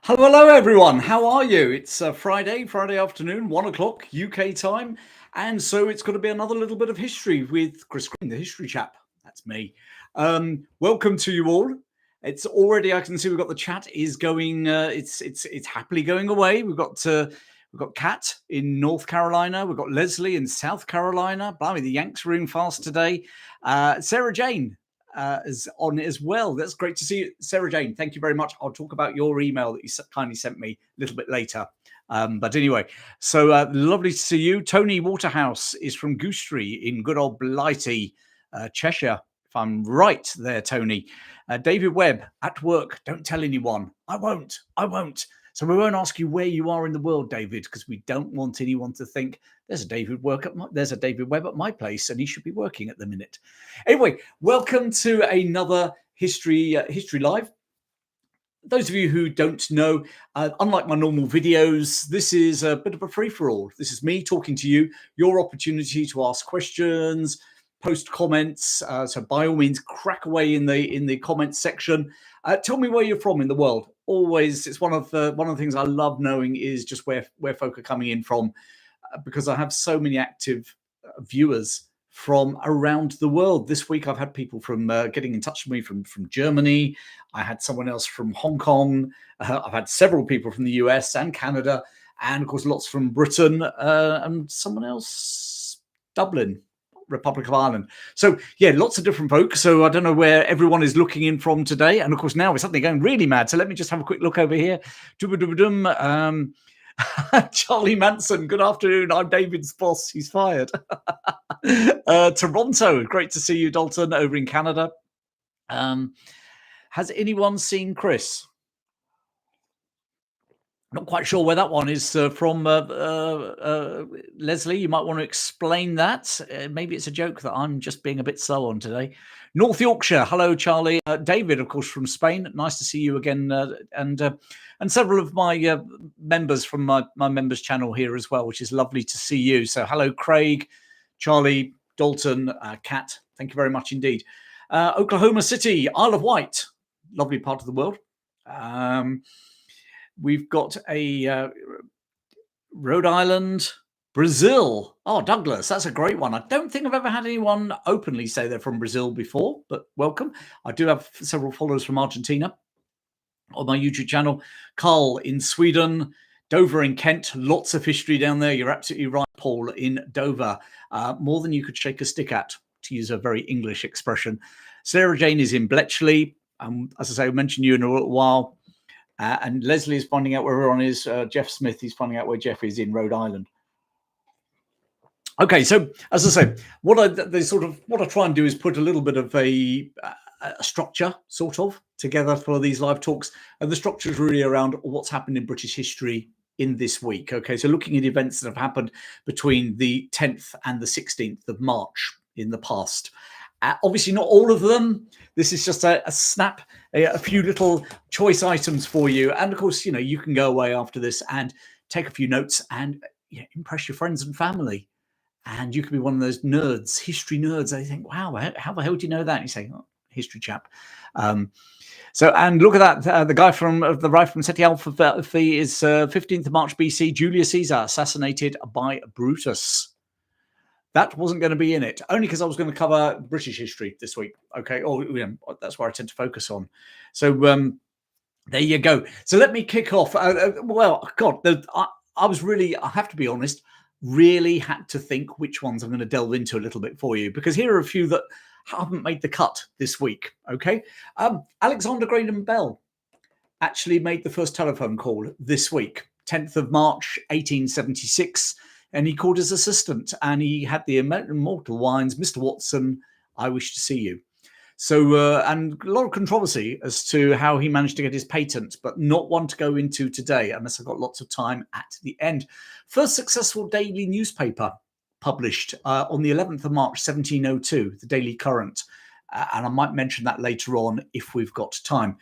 Hello, everyone. How are you? It's Friday afternoon, 1 o'clock UK time. And so it's going to be another little bit of history with Chris Green, the history chap. That's me. Welcome to you all. It's already, I can see we've got the chat is going, it's happily going away. We've got Kat in North Carolina. We've got Leslie in South Carolina. Blimey, the Yanks were in fast today. Sarah Jane is on as well. That's great to see you, Sarah Jane. Thank you very much. I'll talk about your email that you kindly sent me a little bit later. But anyway, so lovely to see you. Tony Waterhouse is from Goosetree in good old Blighty, Cheshire, if I'm right there, Tony. David Webb, at work, don't tell anyone. I won't. So we won't ask you where you are in the world, David, because we don't want anyone to think there's a David Webb at my place, and he should be working at the minute. Anyway, welcome to another History Live. Those of you who don't know, unlike my normal videos, this is a bit of a free-for-all. This is me talking to you, your opportunity to ask questions, post comments. So by all means, crack away in the comments section. Tell me where you're from in the world. Always, it's one of the things I love knowing is just where folk are coming in from, because I have so many active viewers from around the world. This week, I've had people from getting in touch with me from Germany. I had someone else from Hong Kong. I've had several people from the US and Canada, and of course, lots from Britain, and someone else, Dublin, Republic of Ireland. So yeah, lots of different folks. So I don't know where everyone is looking in from today. And of course, now we're suddenly going really mad. So let me just have a quick look over here. Charlie Manson, good afternoon. I'm David's boss. He's fired. Toronto, great to see you, Dalton, over in Canada. Has anyone seen Chris? Not quite sure where that one is from. Leslie, you might want to explain that. Maybe it's a joke that I'm just being a bit slow on today. North Yorkshire, hello, Charlie. David, of course, from Spain. Nice to see you again. And several of my members from my members channel here as well, which is lovely to see you. So hello, Craig, Charlie, Dalton, Kat. Thank you very much indeed. Oklahoma City, Isle of Wight, lovely part of the world. We've got a Rhode Island, Brazil. Oh, Douglas, that's a great one. I don't think I've ever had anyone openly say they're from Brazil before, but welcome. I do have several followers from Argentina on my YouTube channel. Carl in Sweden, Dover in Kent, lots of history down there. You're absolutely right, Paul, in Dover. More than you could shake a stick at, to use a very English expression. Sarah Jane is in Bletchley. As I say, I'll mention you in a little while. And Leslie is finding out where everyone is. Jeff Smith is finding out where Jeff is in Rhode Island. Okay, so as I say, what I try and do is put a little bit of a structure sort of together for these live talks, and the structure is really around what's happened in British history in this week. Okay, so looking at events that have happened between the 10th and the 16th of March in the past. Obviously, not all of them. This is just a snap, a few little choice items for you. And of course, you can go away after this and take a few notes and impress your friends and family. And you could be one of those nerds, history nerds. They think, wow, how the hell do you know that? And you say, oh, history chap. So, and look at that. The guy from the right from Seti Alpha is 15th of March BC, Julius Caesar, assassinated by Brutus. That wasn't going to be in it, only because I was going to cover British history this week. Okay, that's where I tend to focus on. So there you go. So let me kick off. Well, God, I was really, I have to be honest, really had to think which ones I'm going to delve into a little bit for you, because here are a few that haven't made the cut this week. Okay, Alexander Graham Bell actually made the first telephone call this week, 10th of March, 1876. And he called his assistant, and he had the immortal lines, "Mr. Watson, I wish to see you." So, and a lot of controversy as to how he managed to get his patent, but not one to go into today, unless I've got lots of time at the end. First successful daily newspaper published on the 11th of March, 1702, the Daily Current. And I might mention that later on if we've got time.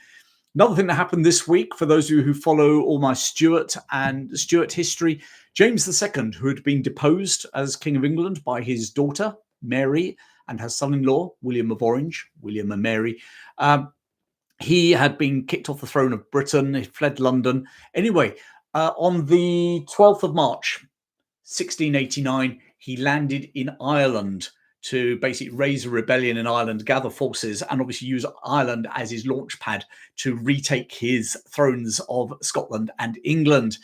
Another thing that happened this week, for those of you who follow all my Stuart history, James II, who had been deposed as King of England by his daughter, Mary, and her son-in-law, William of Orange, William and Mary, He had been kicked off the throne of Britain. He fled London. Anyway, on the 12th of March, 1689, he landed in Ireland to basically raise a rebellion in Ireland, gather forces, and obviously use Ireland as his launch pad to retake his thrones of Scotland and England.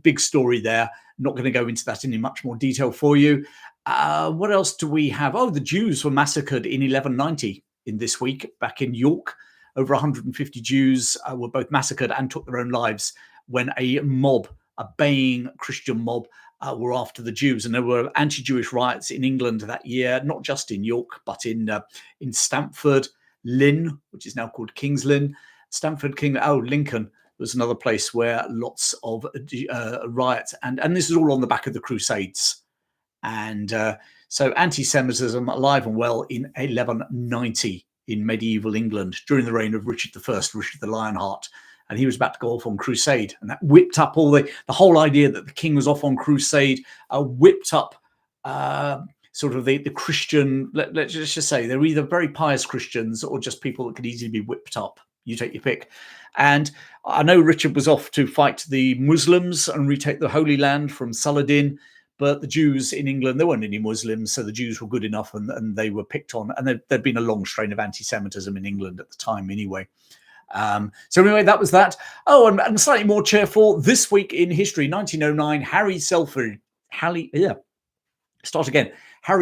Big story there. Not going to go into that in much more detail for you. What else do we have? Oh, the Jews were massacred in 1190 in this week back in York. Over 150 Jews were both massacred and took their own lives when a mob, a baying Christian mob, were after the Jews. And there were anti-Jewish riots in England that year, not just in York, but in Stamford, Lynn, which is now called King's Lynn. Lincoln was another place where lots of riots. And this is all on the back of the Crusades. And so anti-Semitism alive and well in 1190 in medieval England during the reign of Richard I, Richard the Lionheart. And he was about to go off on crusade. And that whipped up all the whole idea that the king was off on crusade, whipped up sort of the Christian, let's just say they're either very pious Christians or just people that could easily be whipped up. You take your pick. And I know Richard was off to fight the Muslims and retake the Holy Land from Saladin. But the Jews in England, there weren't any Muslims, so the Jews were good enough and they were picked on. And there'd been a long strain of anti-Semitism in England at the time anyway. So anyway, that was that. Oh, and slightly more cheerful, this week in history, 1909, Harry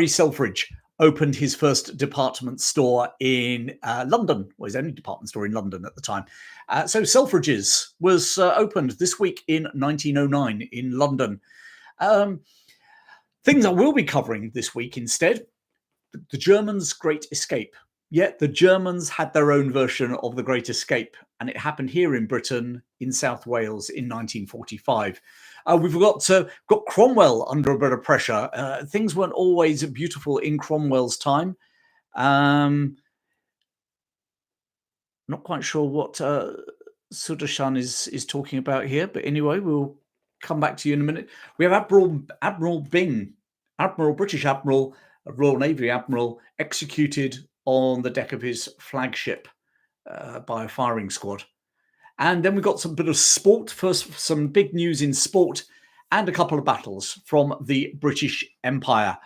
Selfridge opened his first department store in London. Well, his only department store in London at the time. So Selfridge's was opened this week in 1909 in London. Things I will be covering this week instead, the Germans' Great Escape. Yet the Germans had their own version of the Great Escape, and it happened here in Britain, in South Wales in 1945. We've got Cromwell under a bit of pressure. Things weren't always beautiful in Cromwell's time. Not quite sure what Sudan is talking about here, but anyway, we'll come back to you in a minute. We have Admiral Byng, British Admiral, Royal Navy Admiral, executed on the deck of his flagship by a firing squad. And then we've got some bit of sport. First, some big news in sport and a couple of battles from the British Empire.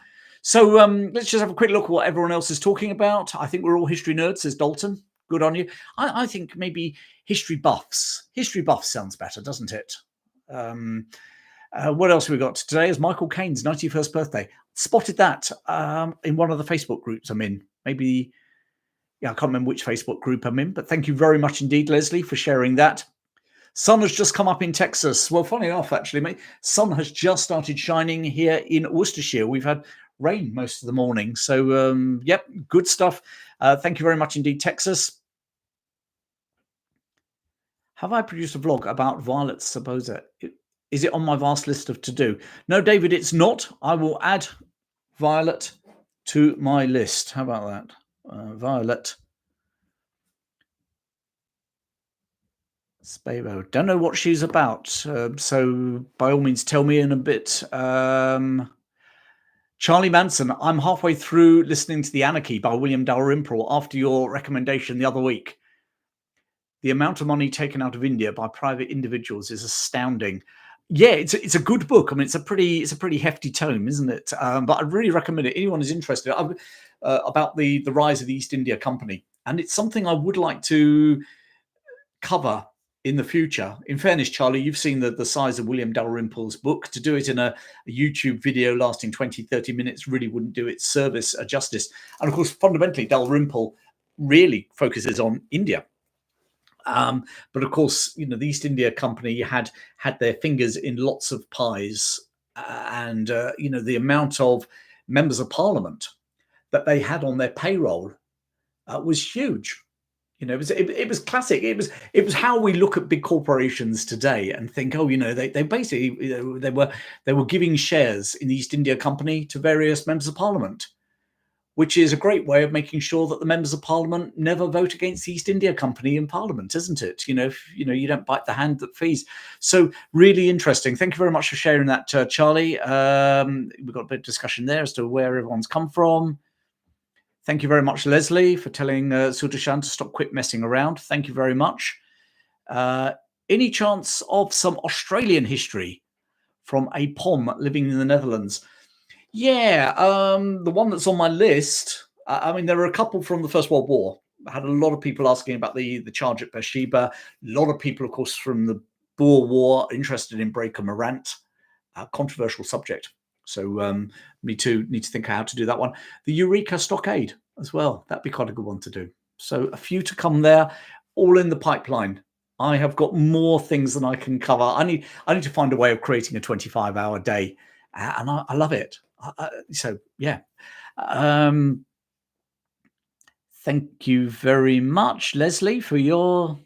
So let's just have a quick look at what everyone else is talking about. I think we're all history nerds, says Dalton. Good on you. I think maybe history buffs. History buffs sounds better, doesn't it? What else have we got? Today is Michael Caine's 91st birthday. Spotted that in one of the Facebook groups I'm in. Maybe, I can't remember which Facebook group I'm in, but thank you very much indeed, Leslie, for sharing that. Sun has just come up in Texas. Well, funny enough, actually, mate, sun has just started shining here in Worcestershire. We've had rain most of the morning. So, yep, good stuff. Thank you very much indeed, Texas. Have I produced a vlog about Violet Saboza? Is it on my vast list of to-do? No, David, it's not. I will add Violet to my list. How about that? Violet Spabo. Don't know what she's about. So by all means, tell me in a bit. Charlie Manson, I'm halfway through listening to The Anarchy by William Dalrymple after your recommendation the other week. The amount of money taken out of India by private individuals is astounding. Yeah, it's a good book. I mean, it's a pretty hefty tome, isn't it? But I really recommend it. Anyone who's interested about the rise of the East India Company, and it's something I would like to cover in the future. In fairness, Charlie, you've seen the size of William Dalrymple's book. To do it in a YouTube video lasting 20, 30 minutes really wouldn't do its service a justice. And of course, fundamentally, Dalrymple really focuses on India. But of course, the East India Company had their fingers in lots of pies, and the amount of members of Parliament that they had on their payroll was huge. It was classic. It was how we look at big corporations today and think, they basically they were giving shares in the East India Company to various members of Parliament, which is a great way of making sure that the members of Parliament never vote against the East India Company in Parliament, isn't it? You don't bite the hand that feeds. So really interesting. Thank you very much for sharing that, Charlie. We've got a bit of discussion there as to where everyone's come from. Thank you very much, Leslie, for telling Sudarshan to stop quit messing around. Thank you very much. Any chance of some Australian history from a POM living in the Netherlands? Yeah, the one that's on my list. I mean, there are a couple from the First World War. I had a lot of people asking about the charge at Beersheba. A lot of people, of course, from the Boer War interested in Breaker Morant. A controversial subject. So me too, need to think how to do that one. The Eureka Stockade as well. That'd be quite a good one to do. So a few to come there, all in the pipeline. I have got more things than I can cover. I need to find a way of creating a 25-hour day, and I love it. So yeah. Thank you very much, Leslie, for your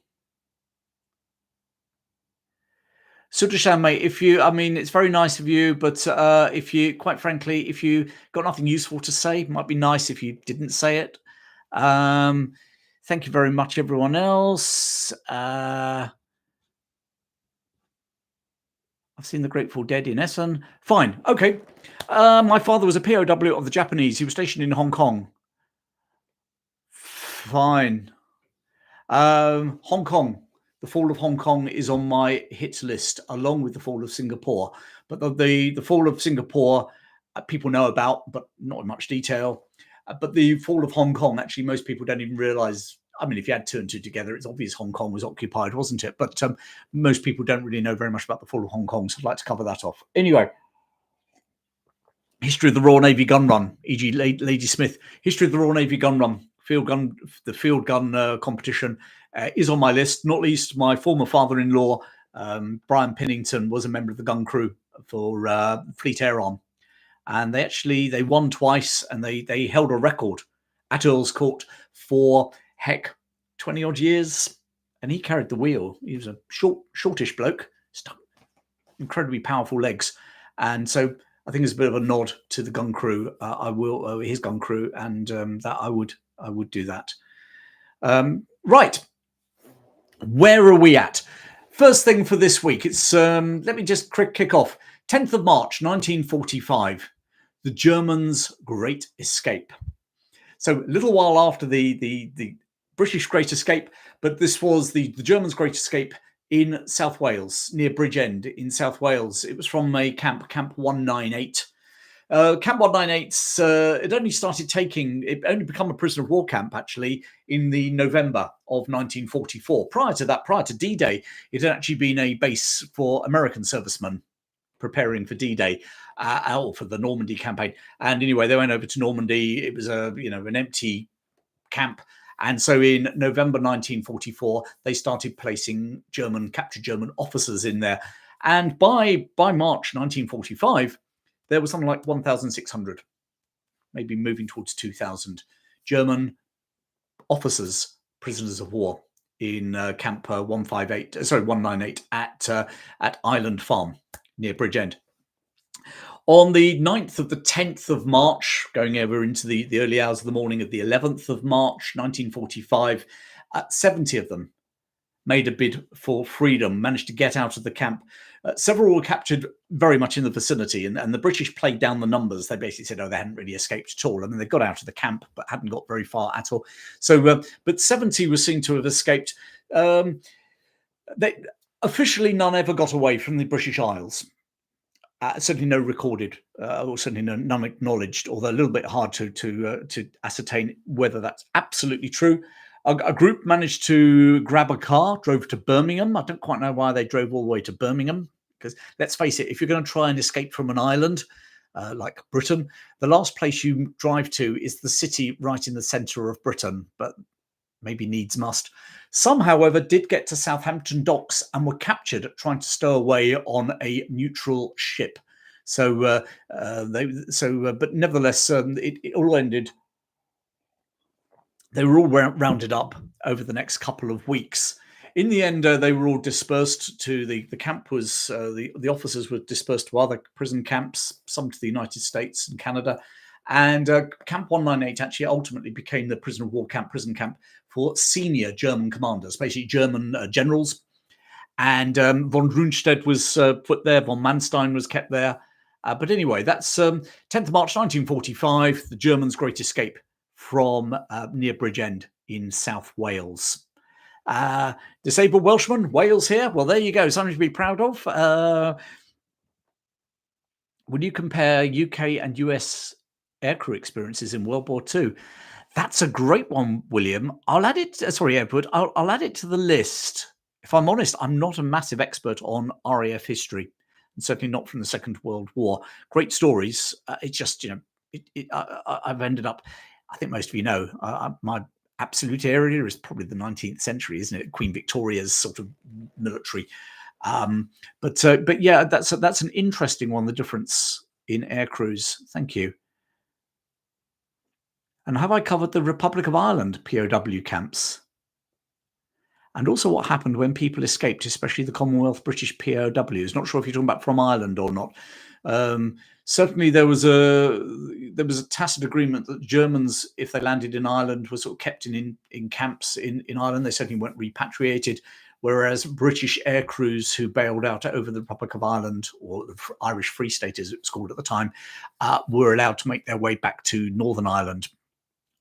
Sudarshan, mate. It's very nice of you, but if you, quite frankly, if you got nothing useful to say, it might be nice if you didn't say it. Thank you very much, everyone else. I've seen the Grateful Dead in Essen. Fine, okay. My father was a POW of the Japanese. He was stationed in Hong Kong. Fine. Hong Kong. The fall of Hong Kong is on my hit list, along with the fall of Singapore. But the fall of Singapore, people know about, but not in much detail. But the fall of Hong Kong, actually, most people don't even realize. I mean, if you add two and two together, it's obvious Hong Kong was occupied, wasn't it? But most people don't really know very much about the fall of Hong Kong, so I'd like to cover that off. Anyway, history of the Royal Navy gun run, e.g. Lady Smith. History of the Royal Navy gun run, the field gun competition is on my list. Not least, my former father-in-law, Brian Pennington, was a member of the gun crew for Fleet Air Arm. And they won twice, and they held a record at Earl's Court for 20 odd years, and he carried the wheel. He was a shortish bloke, incredibly powerful legs, and so I think it's a bit of a nod to the gun crew. His gun crew, and that I would do that. Right, where are we at? First thing for this week, it's let me just kick off. 10th of March, 1945, the Germans' Great Escape. So a little while after the British Great Escape, but this was the Germans' Great Escape in South Wales, near Bridgend in South Wales. It was from a Camp 198. Camp 198, it only become a prisoner of war camp, actually, in the November of 1944. Prior to D-Day, it had actually been a base for American servicemen preparing for D-Day or for the Normandy campaign. And anyway, they went over to Normandy. It was an empty camp. And so in November 1944, they started placing captured German officers in there. And by March 1945, there was something like 1,600, maybe moving towards 2,000 German officers, prisoners of war, in Camp 198 at Island Farm near Bridgend. On the 9th of the 10th of March, going over into the early hours of the morning of the 11th of March, 1945, 70 of them made a bid for freedom, managed to get out of the camp. Several were captured very much in the vicinity, and the British played down the numbers. They basically said, they hadn't really escaped at all. I mean, they got out of the camp, but hadn't got very far at all. So, but 70 were seen to have escaped. Officially, none ever got away from the British Isles. Certainly no recorded, or certainly none acknowledged, although a little bit hard to ascertain whether that's absolutely true. A group managed to grab a car, drove to Birmingham. I don't quite know why they drove all the way to Birmingham, because let's face it, if you're going to try and escape from an island like Britain, the last place you drive to is the city right in the centre of Britain, but maybe needs must. Some, however, did get to Southampton docks and were captured trying to stow away on a neutral ship. But nevertheless, it all ended. They were all rounded up over the next couple of weeks. In the end, they were all dispersed to the camp. The officers were dispersed to other prison camps, some to the United States and Canada. And Camp 198 actually ultimately became the prisoner of war prison camp for senior German commanders, basically German generals. And von Rundstedt was put there, von Manstein was kept there. But anyway, that's 10th of March 1945, the Germans' Great Escape from near Bridgend in South Wales. Disabled Welshman, Wales here. Well, there you go. Something to be proud of. When you compare UK and US aircrew experiences in World War II, that's a great one, William. I'll add it. Sorry, Edward. I'll add it to the list. If I'm honest, I'm not a massive expert on RAF history, and certainly not from the Second World War. Great stories. It's just, I've ended up. I think most of you know my absolute area is probably the 19th century, isn't it? Queen Victoria's sort of military. But yeah, that's an interesting one. The difference in air crews. Thank you. And have I covered the Republic of Ireland POW camps? And also what happened when people escaped, especially the Commonwealth British POWs. Not sure if you're talking about from Ireland or not. Certainly there was a tacit agreement that Germans, if they landed in Ireland, were sort of kept in camps in Ireland. They certainly weren't repatriated. Whereas British air crews who bailed out over the Republic of Ireland, or the Irish Free State as it was called at the time, were allowed to make their way back to Northern Ireland,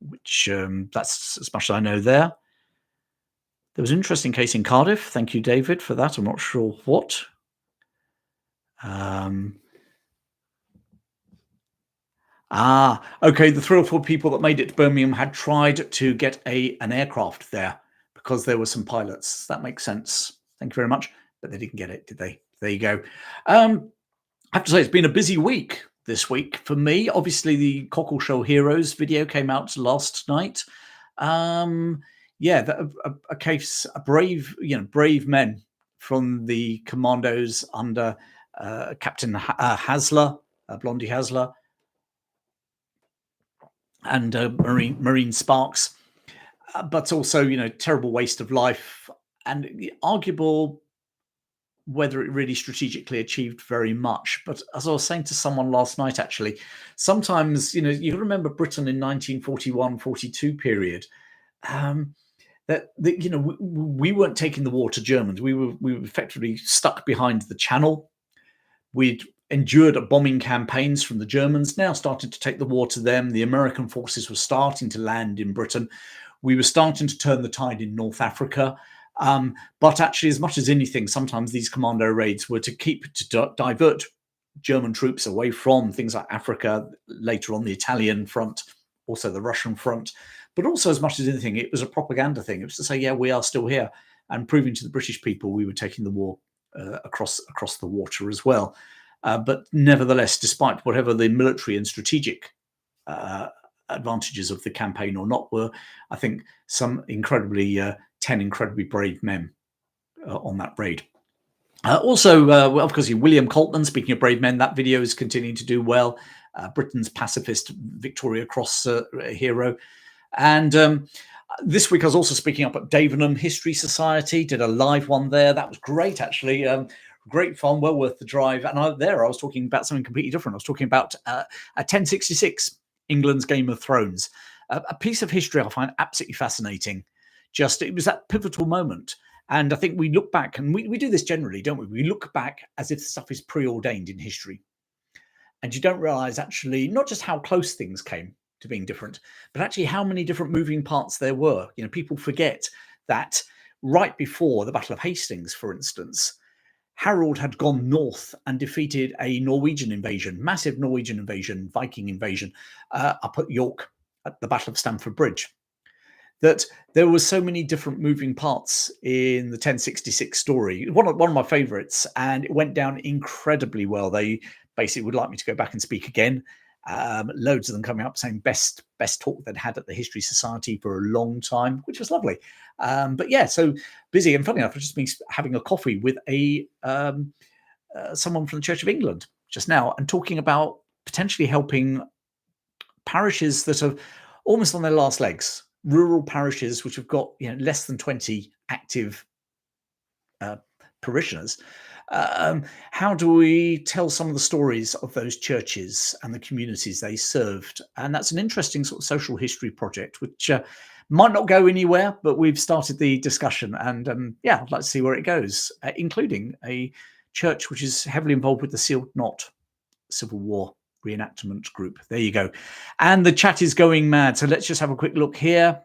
which that's as much as I know there. There was an interesting case in Cardiff. Thank you, David, for that. I'm not sure what. Okay. The 3 or 4 people that made it to Birmingham had tried to get an aircraft there because there were some pilots. That makes sense. Thank you very much. But they didn't get it, did they? There you go. I have to say, it's been a busy week this week for me. Obviously, the Cockleshell Heroes video came out last night. Yeah, brave men from the commandos under Captain Hasler, Blondie Hasler, and Marine Sparks, but also terrible waste of life and arguable whether it really strategically achieved very much. But as I was saying to someone last night, actually, sometimes you remember Britain in 1941-42 period. We weren't taking the war to Germans. We were effectively stuck behind the Channel. We'd endured bombing campaigns from the Germans, now started to take the war to them. The American forces were starting to land in Britain. We were starting to turn the tide in North Africa. But actually, as much as anything, sometimes these commando raids were to divert German troops away from things like Africa, later on the Italian front, also the Russian front. But also, as much as anything, it was a propaganda thing. It was to say, yeah, we are still here, and proving to the British people we were taking the war across the water as well. But nevertheless, despite whatever the military and strategic advantages of the campaign or not were, I think some 10 incredibly brave men on that raid. Also, of course, William Coltman, speaking of brave men, that video is continuing to do well. Britain's pacifist Victoria Cross hero. And this week I was also speaking up at Davenham History Society, did a live one there. That was great, actually. Great fun, well worth the drive. And I was talking about something completely different. I was talking about 1066, England's Game of Thrones, a piece of history I find absolutely fascinating. It was that pivotal moment. And I think we look back, and we do this generally, don't we? We look back as if stuff is preordained in history. And you don't realize actually not just how close things came to being different, but actually how many different moving parts there were. People forget that right before the Battle of Hastings, for instance, Harold had gone north and defeated a Norwegian invasion, massive Norwegian invasion, Viking invasion, up at York at the Battle of Stamford Bridge. That there were so many different moving parts in the 1066 story. One of my favourites, and it went down incredibly well. They basically would like me to go back and speak again. Loads of them coming up saying best talk they'd had at the History Society for a long time, which was lovely. But yeah, so busy. And funny enough, I've just been having a coffee with someone from the Church of England just now, and talking about potentially helping parishes that are almost on their last legs, rural parishes which have got less than 20 active parishioners. How do we tell some of the stories of those churches and the communities they served? And that's an interesting sort of social history project, which might not go anywhere, but we've started the discussion. And I'd like to see where it goes, including a church which is heavily involved with the Sealed Knot Civil War reenactment group. There you go. And the chat is going mad. So let's just have a quick look here.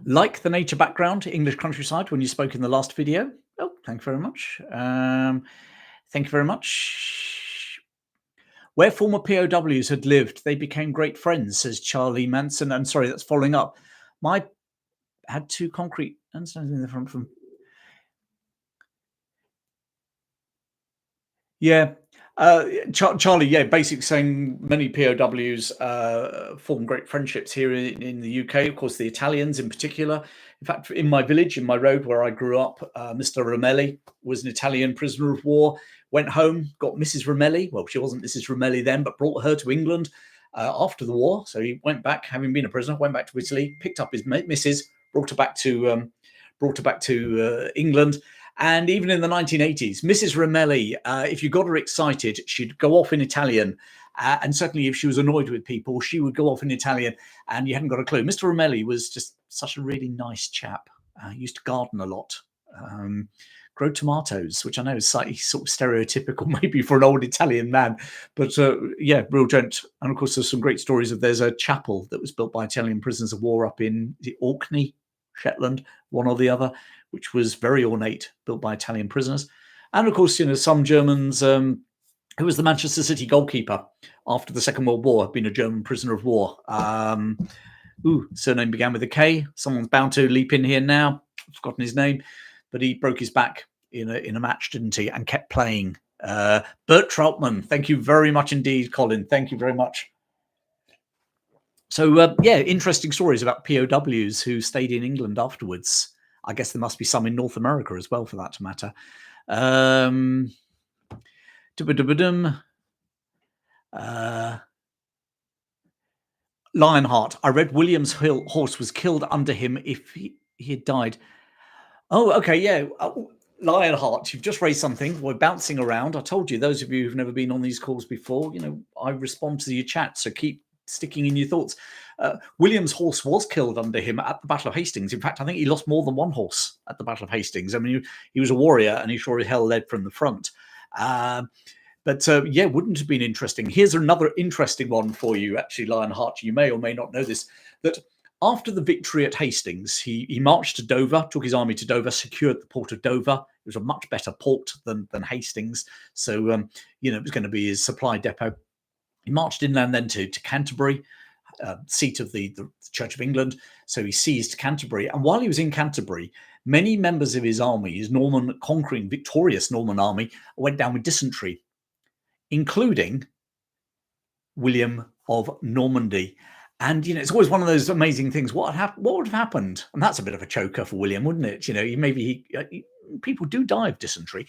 Like the nature background, English countryside, when you spoke in the last video. Oh, thank you very much. Thank you very much. Where former POWs had lived, they became great friends, says Charlie Manson. I'm sorry, that's following up. My had two concrete understands in the front from. Yeah. Charlie, yeah, basically saying many POWs form great friendships here in the UK. Of course, the Italians in particular. In fact, in my village, in my road where I grew up, Mr. Romelli was an Italian prisoner of war, went home, got Mrs. Romelli. Well, she wasn't Mrs. Romelli then, but brought her to England after the war. So he went back, having been a prisoner, went back to Italy, picked up his missus, brought her back to England. And even in the 1980s, Mrs. Romelli, if you got her excited, she'd go off in Italian. And certainly if she was annoyed with people, she would go off in Italian and you hadn't got a clue. Mr. Romelli was just such a really nice chap. He used to garden a lot, grow tomatoes, which I know is slightly sort of stereotypical maybe for an old Italian man. But yeah, real gent. And of course, there's some great stories of there's a chapel that was built by Italian prisoners of war up in the Orkney, Shetland, one or the other, which was very ornate, built by Italian prisoners. And of course, you know, some Germans, who was the Manchester City goalkeeper after the Second World War, had been a German prisoner of war. Surname began with a K. Someone's bound to leap in here now. I've forgotten his name, but he broke his back in a match, didn't he? And kept playing. Bert Troutman. Thank you very much indeed, Colin. Thank you very much. So, yeah, interesting stories about POWs who stayed in England afterwards. I guess there must be some in North America as well, for that to matter. Lionheart. I read William's horse was killed under him if he had died. Oh, okay, yeah. Lionheart, you've just raised something. We're bouncing around. I told you, those of you who've never been on these calls before, you know, I respond to your chat, so keep sticking in your thoughts. William's horse was killed under him at the Battle of Hastings. In fact, I think he lost more than one horse at the Battle of Hastings. I mean, he was a warrior and he sure as hell led from the front. But yeah, wouldn't have been interesting. Here's another interesting one for you, actually, Lionheart. You may or may not know this, that after the victory at Hastings, he marched to Dover, took his army to Dover, secured the port of Dover. It was a much better port than Hastings. So, you know, it was going to be his supply depot. He marched inland then to Canterbury, seat of the Church of England. So he seized Canterbury. And while he was in Canterbury, many members of his army, his Norman conquering, victorious Norman army, went down with dysentery, including William of Normandy. And, you know, it's always one of those amazing things. What would have happened? And that's a bit of a choker for William, wouldn't it? You know, people do die of dysentery.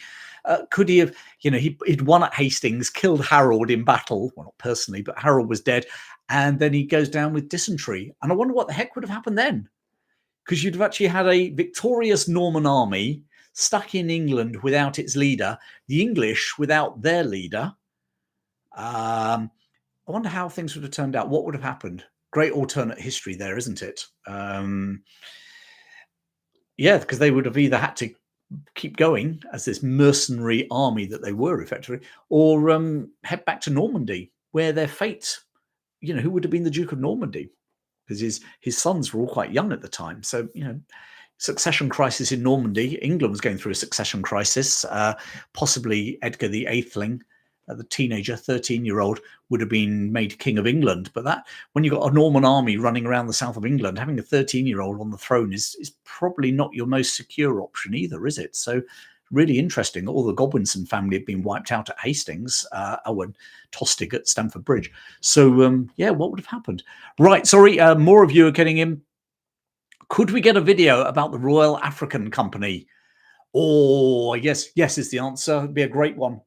Could he have, you know, he'd won at Hastings, killed Harold in battle. Well, not personally, but Harold was dead. And then he goes down with dysentery. And I wonder what the heck would have happened then? Because you'd have actually had a victorious Norman army stuck in England without its leader, the English without their leader. I wonder how things would have turned out. What would have happened? Great alternate history there, isn't it? Yeah, because they would have either had to keep going as this mercenary army that they were effectively, or head back to Normandy, where their fate, you know, who would have been the Duke of Normandy? Because his sons were all quite young at the time. So, you know, succession crisis in Normandy. England was going through a succession crisis. Possibly Edgar the Eighthling, the teenager, 13-year-old, would have been made King of England. But that, when you've got a Norman army running around the south of England, having a 13-year-old on the throne is probably not your most secure option either, is it? So really interesting. All the Godwinson family had been wiped out at Hastings, and Tostig at Stamford Bridge. So, yeah, what would have happened? Right, sorry, more of you are getting in. Could we get a video about the Royal African Company? Oh, yes is the answer. It'd be a great one.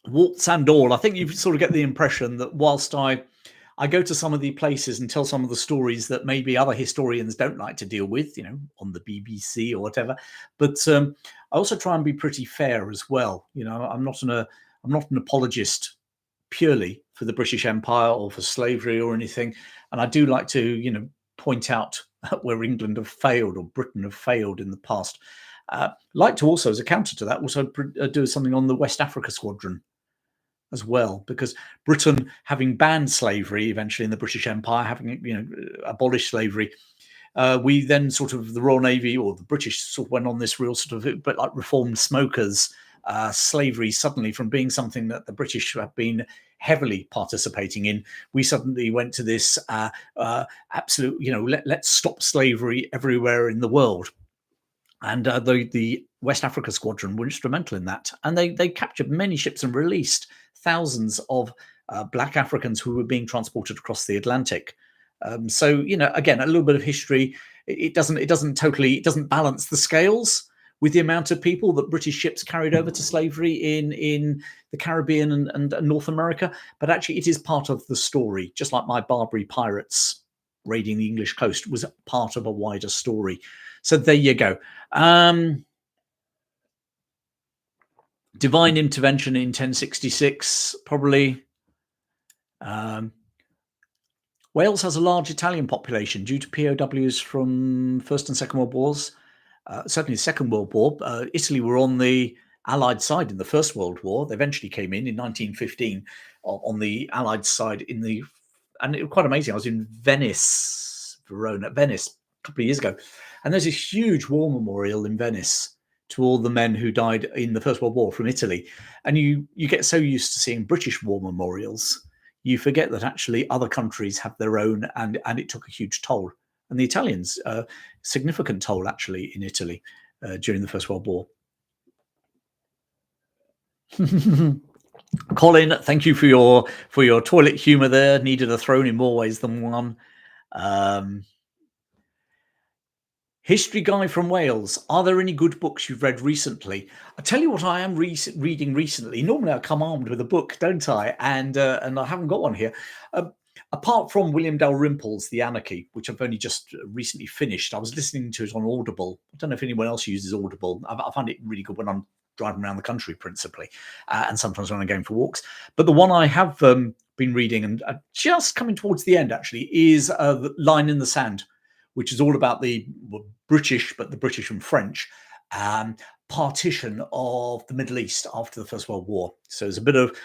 Waltz and all. I think you sort of get the impression that whilst I go to some of the places and tell some of the stories that maybe other historians don't like to deal with, you know, on the BBC or whatever, but I also try and be pretty fair as well. You know, I'm not an apologist purely for the British Empire or for slavery or anything, and I do like to, you know, point out where England have failed or Britain have failed in the past. Like to also, as a counter to that, also do something on the West Africa Squadron as well, because Britain, having banned slavery eventually in the British Empire, having abolished slavery, we then sort of, the Royal Navy or the British sort of went on this real sort of, but like reformed smokers. Slavery suddenly, from being something that the British have been heavily participating in, we suddenly went to this absolute, let's stop slavery everywhere in the world. And the West Africa Squadron were instrumental in that. And they captured many ships and released thousands of Black Africans who were being transported across the Atlantic. So, again, a little bit of history. It doesn't balance the scales with the amount of people that British ships carried over to slavery in the Caribbean and North America. But actually, it is part of the story, just like my Barbary pirates raiding the English coast was part of a wider story. So there you go. Divine intervention in 1066, probably. Wales has a large Italian population due to POWs from First and Second World Wars. Certainly the Second World War. Italy were on the Allied side in the First World War. They eventually came in 1915 on the Allied side and it was quite amazing. I was in Venice a couple of years ago, and there's a huge war memorial in Venice to all the men who died in the First World War from Italy. And you get so used to seeing British war memorials, you forget that actually other countries have their own, and it took a huge toll. And the Italians, significant toll actually in Italy during the First World War. Colin, thank you for your toilet humour there. Needed a throne in more ways than one. History guy from Wales. Are there any good books you've read recently? I tell you what, I am reading recently. Normally I come armed with a book, don't I? And I haven't got one here. Apart from William Dalrymple's The Anarchy, which I've only just recently finished, I was listening to it on Audible. I don't know if anyone else uses Audible. I find it really good when I'm driving around the country, principally, and sometimes when I'm going for walks. But the one I have been reading, and just coming towards the end, actually, is The Line in the Sand, which is all about the British, but the British and French partition of the Middle East after the First World War. So there's a bit of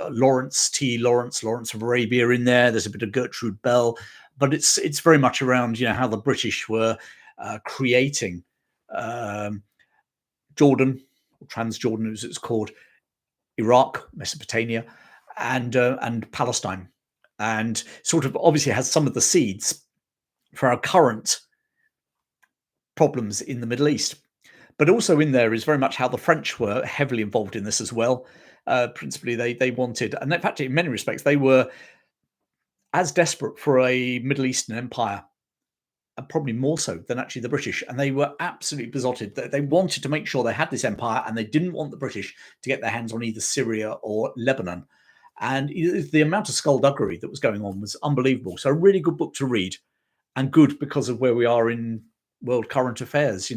Lawrence of Arabia in there. There's a bit of Gertrude Bell, but it's very much around how the British were creating Jordan, or Transjordan as it's called, Iraq, Mesopotamia, and Palestine, and sort of obviously has some of the seeds for our current problems in the Middle East. But also in there is very much how the French were heavily involved in this as well. Principally, they wanted, and in fact, in many respects, they were as desperate for a Middle Eastern empire, and probably more so than actually the British. And they were absolutely besotted. They wanted to make sure they had this empire, and they didn't want the British to get their hands on either Syria or Lebanon. And the amount of skullduggery that was going on was unbelievable. So a really good book to read, and good because of where we are in world current affairs.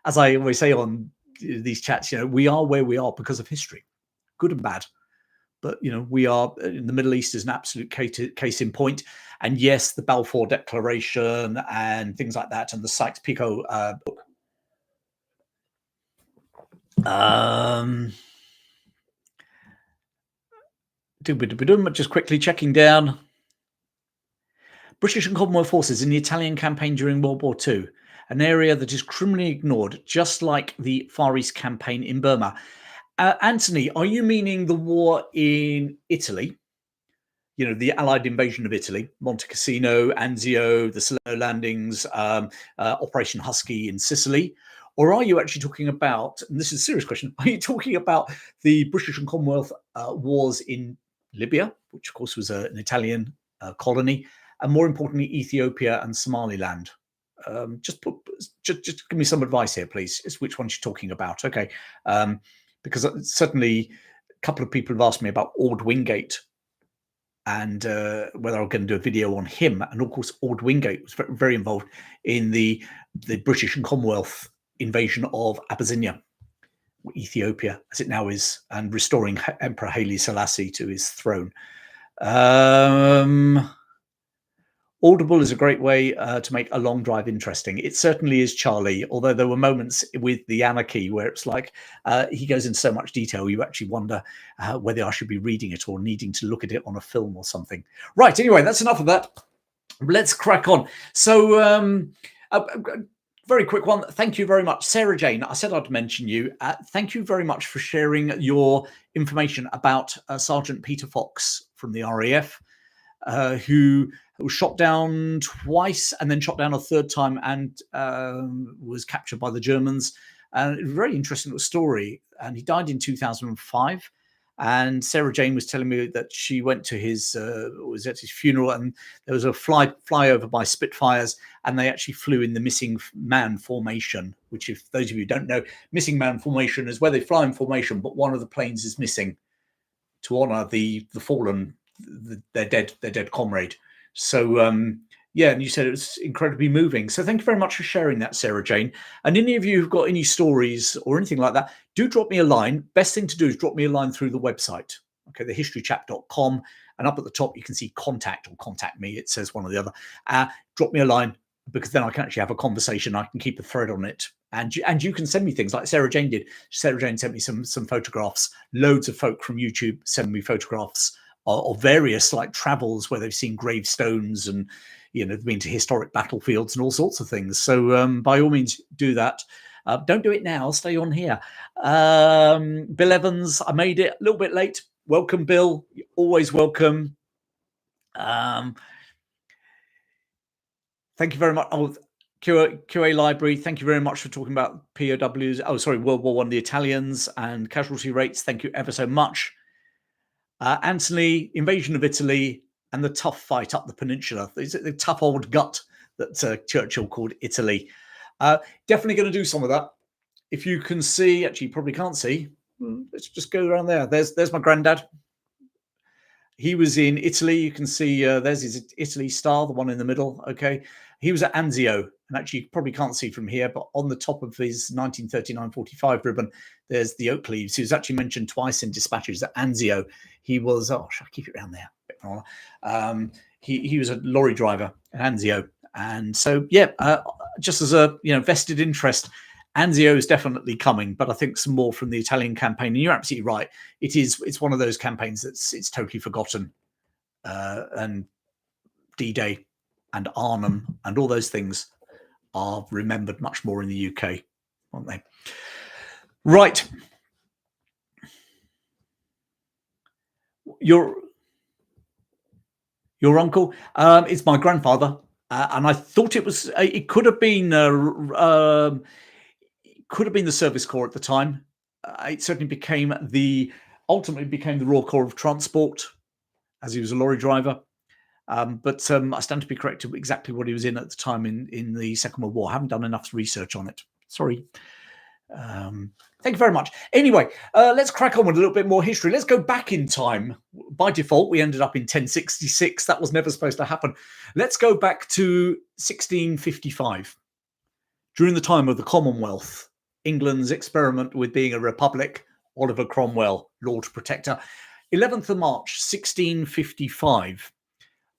As I always say on these chats, we are where we are because of history, good and bad. But we are in the Middle East is an absolute case in point. And yes, the Balfour Declaration and things like that, and the Sykes-Picot book. Just quickly checking down. British and Commonwealth forces in the Italian campaign during World War II, an area that is criminally ignored, just like the Far East campaign in Burma. Anthony, are you meaning the war in Italy? The Allied invasion of Italy, Monte Cassino, Anzio, the Salerno landings, Operation Husky in Sicily? Or are you actually talking about, and this is a serious question, are you talking about the British and Commonwealth wars in Libya, which of course was an Italian colony, and more importantly, Ethiopia and Somaliland? Just give me some advice here, please. It's which ones you're talking about. Okay. Because certainly a couple of people have asked me about Ord Wingate and whether I'm going to do a video on him. And of course, Ord Wingate was very, very involved in the British and Commonwealth invasion of Abyssinia, Ethiopia, as it now is, and restoring Emperor Haile Selassie to his throne. Audible is a great way to make a long drive interesting. It certainly is, Charlie, although there were moments with the anarchy where it's like he goes into so much detail, you actually wonder whether I should be reading it or needing to look at it on a film or something. Right, anyway, that's enough of that. Let's crack on. So, very quick one. Thank you very much, Sarah Jane. I said I'd mention you. Thank you very much for sharing your information about Sergeant Peter Fox from the RAF, who was shot down twice and then shot down a third time and was captured by the Germans. And it was a very interesting story. And he died in 2005. And Sarah Jane was telling me that she went to his was at his funeral, and there was a flyover by Spitfires, and they actually flew in the missing man formation. Which, if those of you who don't know, missing man formation is where they fly in formation, but one of the planes is missing to honour the fallen, their dead comrade. So yeah, and you said it was incredibly moving. So thank you very much for sharing that, Sarah Jane. And any of you who've got any stories or anything like that, do drop me a line. Best thing to do is drop me a line through the website. Okay, thehistorychap.com. And up at the top, you can see contact or contact me. It says one or the other. Drop me a line, because then I can actually have a conversation. I can keep a thread on it. And you can send me things like Sarah Jane did. Sarah Jane sent me some photographs. Loads of folk from YouTube send me photographs of various like travels where they've seen gravestones and, you know, been to historic battlefields and all sorts of things. So by all means, do that. Don't do it now. Stay on here. Bill Evans, I made it a little bit late. Welcome, Bill. You're always welcome. Thank you very much. Oh, QA Library, thank you very much for talking about POWs. Oh, sorry, World War I, the Italians and casualty rates. Thank you ever so much. Anthony, invasion of Italy and the tough fight up the peninsula. Is it the tough old gut that Churchill called Italy? Definitely going to do some of that. If you can see, actually, you probably can't see. Let's just go around there. There's my granddad. He was in Italy. You can see there's his Italy star, the one in the middle. Okay. He was at Anzio. And actually, you probably can't see from here, but on the top of his 1939-45 ribbon, there's the oak leaves. He was actually mentioned twice in dispatches at Anzio. He was, should I keep it around there? He was a lorry driver at Anzio. And so, yeah, just as a vested interest, Anzio is definitely coming, but I think some more from the Italian campaign. And you're absolutely right. It's one of those campaigns it's totally forgotten. And D-Day and Arnhem and all those things are remembered much more in the UK, aren't they? Right. Your uncle? It's my grandfather. And I thought it could have been the Service Corps at the time. It certainly ultimately became the Royal Corps of Transport, as he was a lorry driver. But I stand to be corrected exactly what he was in at the time in the Second World War. I haven't done enough research on it. Sorry. Thank you very much. Anyway, let's crack on with a little bit more history. Let's go back in time. By default, we ended up in 1066. That was never supposed to happen. Let's go back to 1655. During the time of the Commonwealth, England's experiment with being a republic, Oliver Cromwell, Lord Protector. 11th of March, 1655.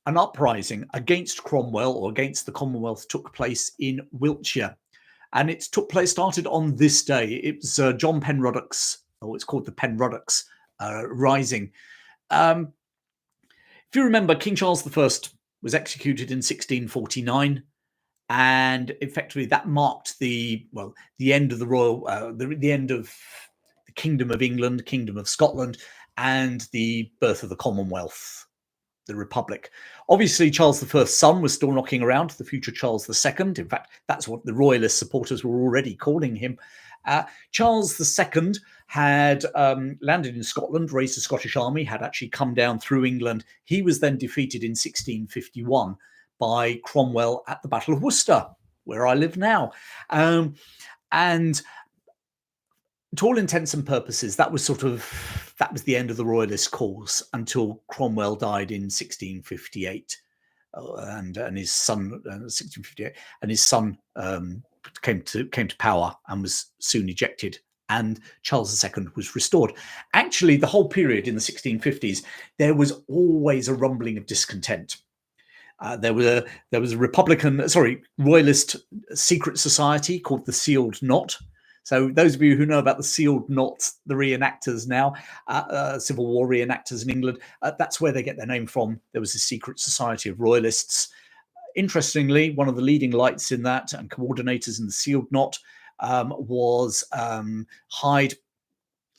An uprising against Cromwell or against the Commonwealth took place in Wiltshire. And it started on this day. It was John Penruddock's, or it's called the Penruddock's Rising. If you remember, King Charles I was executed in 1649. And effectively that marked the end of the royal, the end of the Kingdom of England, Kingdom of Scotland, and the birth of the Commonwealth, the Republic. Obviously, Charles I's son was still knocking around, the future Charles II. In fact, that's what the royalist supporters were already calling him. Charles II had landed in Scotland, raised a Scottish army, had actually come down through England. He was then defeated in 1651 by Cromwell at the Battle of Worcester, where I live now. And to all intents and purposes, that was the end of the royalist cause until Cromwell died in 1658, and his son 1658, and his son came to power and was soon ejected, and Charles II was restored. Actually, the whole period in the 1650s, there was always a rumbling of discontent. There was a royalist secret society called the Sealed Knot. So those of you who know about the Sealed Knot, the reenactors now, Civil War reenactors in England, that's where they get their name from. There was a secret society of royalists. Interestingly, one of the leading lights in that and coordinators in the Sealed Knot was Hyde.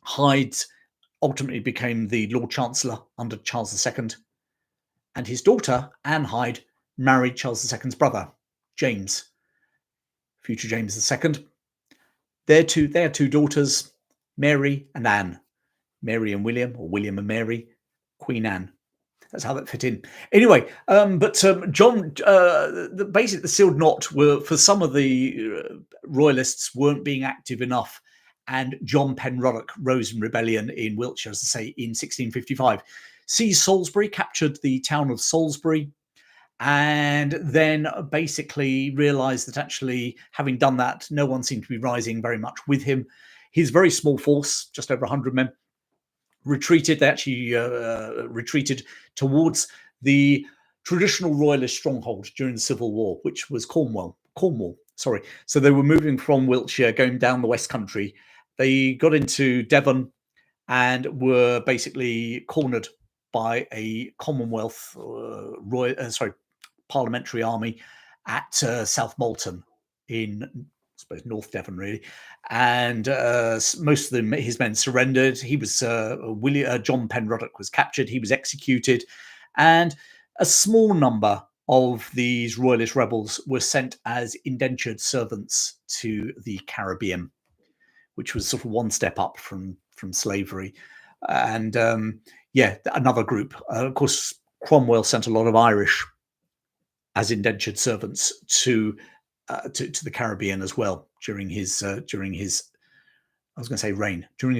Hyde ultimately became the Lord Chancellor under Charles II, and his daughter, Anne Hyde, married Charles II's brother, James, future James II. They had two daughters, Mary and Anne. Mary and William, or William and Mary, Queen Anne. That's how that fit in. Anyway, John, basically the Sealed Knot were, for some of the royalists, weren't being active enough. And John Penruddock rose in rebellion in Wiltshire, as I say, in 1655. Seized Salisbury, captured the town of Salisbury, and then basically realised that actually, having done that, no one seemed to be rising very much with him. His very small force, just over 100 men, retreated. They actually retreated towards the traditional royalist stronghold during the Civil War, which was Cornwall. Sorry. So they were moving from Wiltshire, going down the West Country. They got into Devon and were basically cornered by a Commonwealth parliamentary army at South Molton in, I suppose, North Devon, really. And most of his men surrendered. He was John Penruddock was captured. He was executed, and a small number of these royalist rebels were sent as indentured servants to the Caribbean, which was sort of one step up from slavery. And another group. Of course, Cromwell sent a lot of Irish as indentured servants to the Caribbean as well during his reign, during his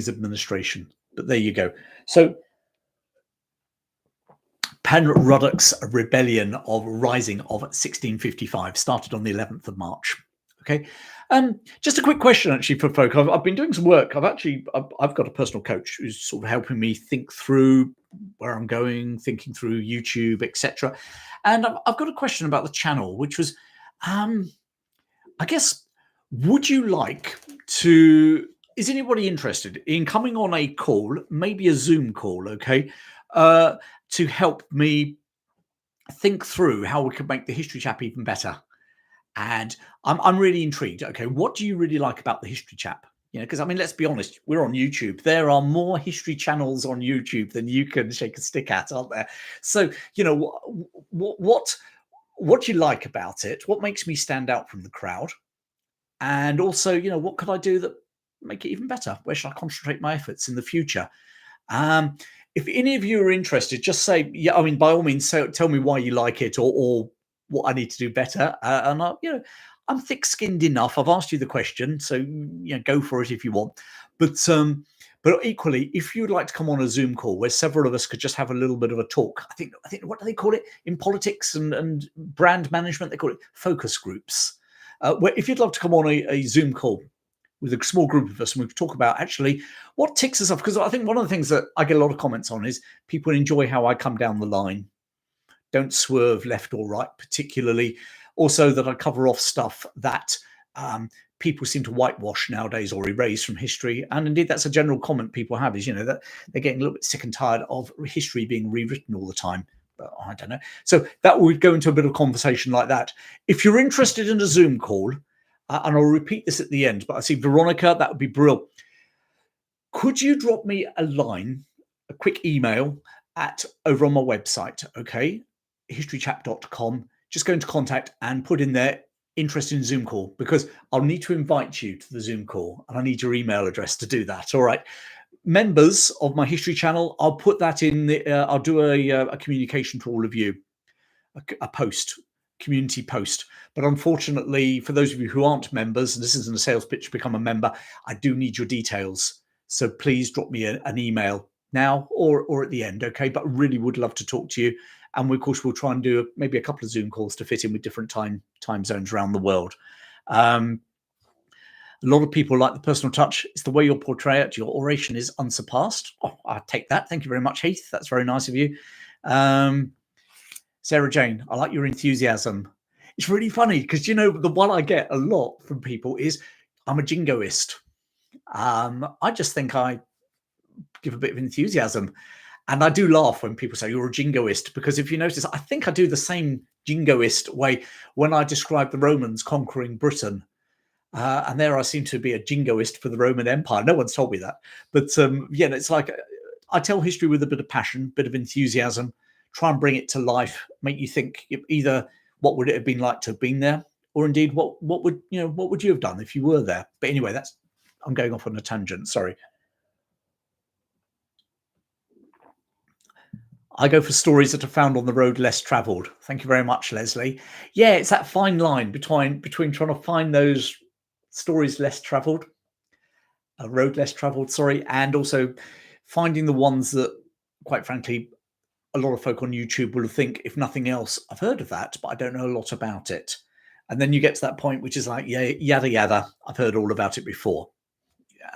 administration. But there you go. So Penruddock's rebellion of rising of 1655 started on the 11th of March. Okay. Just a quick question, actually, for folk. I've been doing some work. I've got a personal coach who's sort of helping me think through where I'm going, thinking through YouTube, etc. And I've got a question about the channel, which was, I guess, would you like to? Is anybody interested in coming on a call, maybe a Zoom call, okay, to help me think through how we could make the History Chap even better? And I'm really intrigued. Okay, what do you really like about the History Chap? You know, because I mean, let's be honest, we're on YouTube. There are more history channels on YouTube than you can shake a stick at, aren't there? So, you know, what do you like about it? What makes me stand out from the crowd? And also, you know, what could I do that make it even better? Where should I concentrate my efforts in the future? If any of you are interested, just say, yeah, I mean, by all means, tell me why you like it or what I need to do better. And I'm thick-skinned enough. I've asked you the question, so you know, go for it if you want. But equally, if you'd like to come on a Zoom call where several of us could just have a little bit of a talk, I think what do they call it in politics and brand management? They call it focus groups. Where if you'd love to come on a Zoom call with a small group of us, and we could talk about actually what ticks us off, because I think one of the things that I get a lot of comments on is people enjoy how I come down the line. Don't swerve left or right, particularly. Also, that I cover off stuff that people seem to whitewash nowadays or erase from history. And indeed, that's a general comment people have, is, you know, that they're getting a little bit sick and tired of history being rewritten all the time. But I don't know. So that would go into a bit of conversation like that. If you're interested in a Zoom call, and I'll repeat this at the end, but I see Veronica, that would be brilliant. Could you drop me a line, a quick email over on my website, okay? historychap.com. Just go into contact and put in there interested in Zoom call, because I'll need to invite you to the Zoom call and I need your email address to do that. All right. Members of my history channel, I'll put that in I'll do a communication to all of you, a post, community post. But unfortunately, for those of you who aren't members, and this isn't a sales pitch to become a member, I do need your details. So please drop me an email now or at the end, okay? But I really would love to talk to you. And we, of course, we'll try and do maybe a couple of Zoom calls to fit in with different time zones around the world. A lot of people like the personal touch. It's the way you portray it. Your oration is unsurpassed. Oh, I'll take that. Thank you very much, Heath. That's very nice of you. Sarah Jane, I like your enthusiasm. It's really funny because, the one I get a lot from people is I'm a jingoist. I just think I give a bit of enthusiasm. And I do laugh when people say you're a jingoist, because if you notice, I think I do the same jingoist way when I describe the Romans conquering Britain. And there I seem to be a jingoist for the Roman Empire. No one's told me that. But it's like I tell history with a bit of passion, bit of enthusiasm, try and bring it to life, make you think either what would it have been like to have been there, or indeed what would you have done if you were there. But anyway, I'm going off on a tangent. Sorry. I go for stories that are found on the road less travelled. Thank you very much, Leslie. Yeah, it's that fine line between trying to find those stories less travelled, a road less travelled, sorry, and also finding the ones that, quite frankly, a lot of folk on YouTube will think, if nothing else, I've heard of that, but I don't know a lot about it. And then you get to that point, which is like, yeah, yada, yada, I've heard all about it before.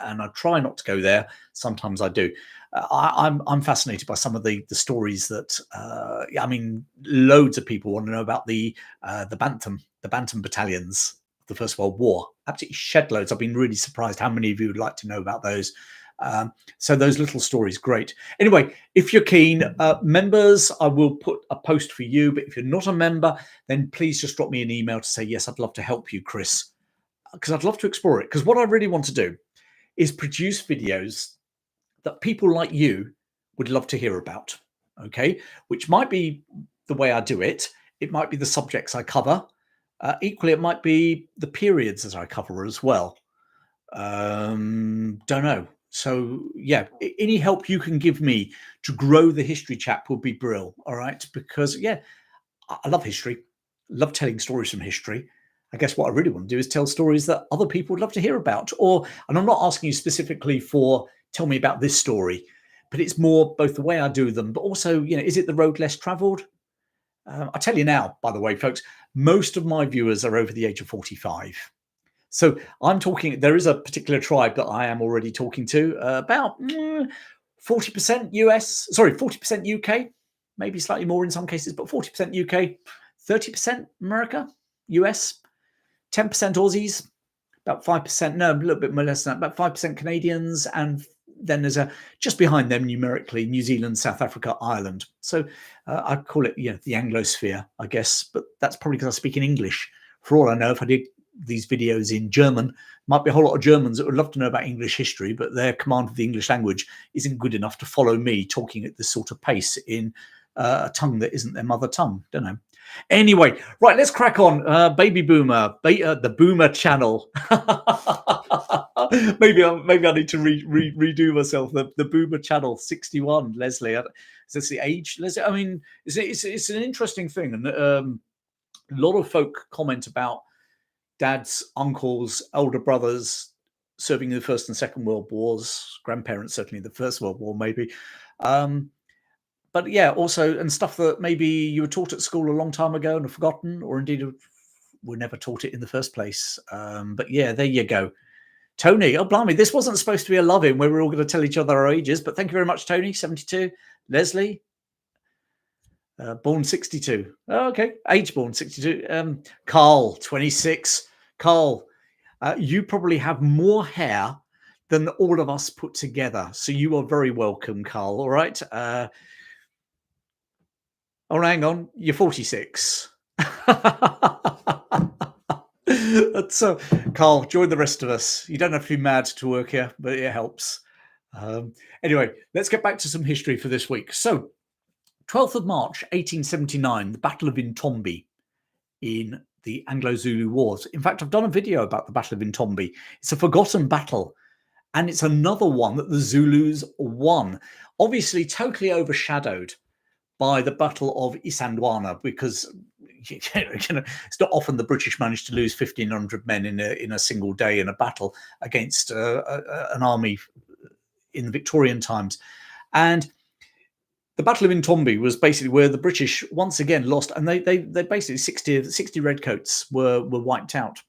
And I try not to go there. Sometimes I do. I'm fascinated by some of the stories that loads of people want to know about the Bantam battalions of the First World War. Absolutely shed loads. I've been really surprised how many of you would like to know about those. So those little stories, great. Anyway, if you're keen, members, I will put a post for you. But if you're not a member, then please just drop me an email to say, yes, I'd love to help you, Chris, because I'd love to explore it. Because what I really want to do is produce videos that people like you would love to hear about, okay? Which might be the way I do it. It might be the subjects I cover. Equally, it might be the periods that I cover as well. Don't know. So, yeah, any help you can give me to grow the history chap would be brilliant, all right? Because, yeah, I love history. Love telling stories from history. I guess what I really want to do is tell stories that other people would love to hear about. And I'm not asking you specifically for tell me about this story, but it's more both the way I do them, but also, is it the road less traveled? I tell you now, by the way, folks, most of my viewers are over the age of 45. So I'm talking, there is a particular tribe that I am already talking to, about 40% US, sorry, 40% UK, maybe slightly more in some cases, but 40% UK, 30% America, US, 10% Aussies, about 5%, no, a little bit more less than that, about 5% Canadians, and then there's just behind them numerically New Zealand, South Africa, Ireland. So I call it the Anglosphere, I guess, but that's probably because I speak in English. For all I know, if I did these videos in German, might be a whole lot of Germans that would love to know about English history, but their command of the English language isn't good enough to follow me talking at this sort of pace in a tongue that isn't their mother tongue. Don't know. Anyway, right, let's crack on. Baby Boomer, the Boomer channel. maybe I need to redo myself. The Boomer channel, 61. Leslie, is this the age? Leslie, I mean, it's an interesting thing, and a lot of folk comment about dads, uncles, elder brothers serving in the First and Second World Wars, grandparents certainly the First World War, maybe. But yeah, also, and stuff that maybe you were taught at school a long time ago and have forgotten, or indeed were never taught it in the first place. But yeah, there you go. Tony, oh blimey, this wasn't supposed to be a love-in where we're all going to tell each other our ages, but thank you very much, Tony, 72. Leslie, born 62. Oh, okay, age born 62. Carl, 26. Carl, you probably have more hair than all of us put together. So you are very welcome, Carl, all right? Oh, hang on, you're 46. So, Carl, join the rest of us. You don't have to be mad to work here, but it helps. Anyway, let's get back to some history for this week. So, 12th of March, 1879, the Battle of Intombi in the Anglo-Zulu Wars. In fact, I've done a video about the Battle of Intombi. It's a forgotten battle, and it's another one that the Zulus won. Obviously, totally overshadowed by the Battle of Isandlwana, because it's not often the British managed to lose 1,500 men in a single day in a battle against an army in the Victorian times. And the Battle of Intombi was basically where the British once again lost, and they basically 60 redcoats were wiped out.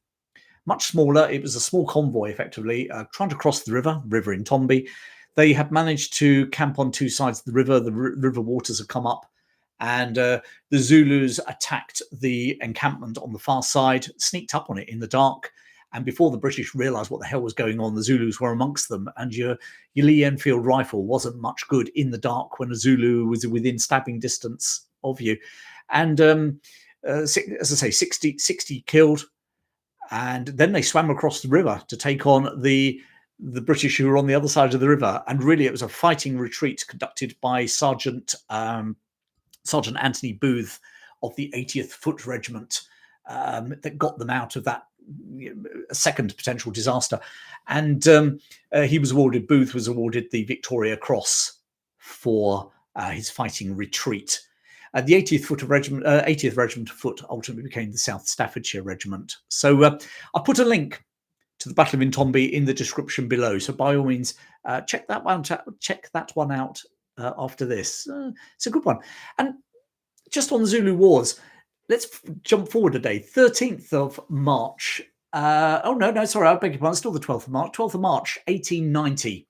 Much smaller. It was a small convoy, effectively, trying to cross the river Intombi. They had managed to camp on two sides of the river. The river waters have come up, And the Zulus attacked the encampment on the far side, sneaked up on it in the dark. And before the British realised what the hell was going on, the Zulus were amongst them. And your Lee Enfield rifle wasn't much good in the dark when a Zulu was within stabbing distance of you. And as I say, 60 killed. And then they swam across the river to take on the British who were on the other side of the river. And really, it was a fighting retreat conducted by Sergeant Anthony Booth of the 80th Foot Regiment that got them out of that second potential disaster. And Booth was awarded the Victoria Cross for his fighting retreat. The 80th Regiment of Foot ultimately became the South Staffordshire Regiment. So I'll put a link to the Battle of Intombi in the description below. So by all means, check that one out after this. It's a good one. And just on the Zulu Wars, let's jump forward a day. 13th of March. Sorry, I beg your pardon. Still the 12th of March. 12th of March, 1890.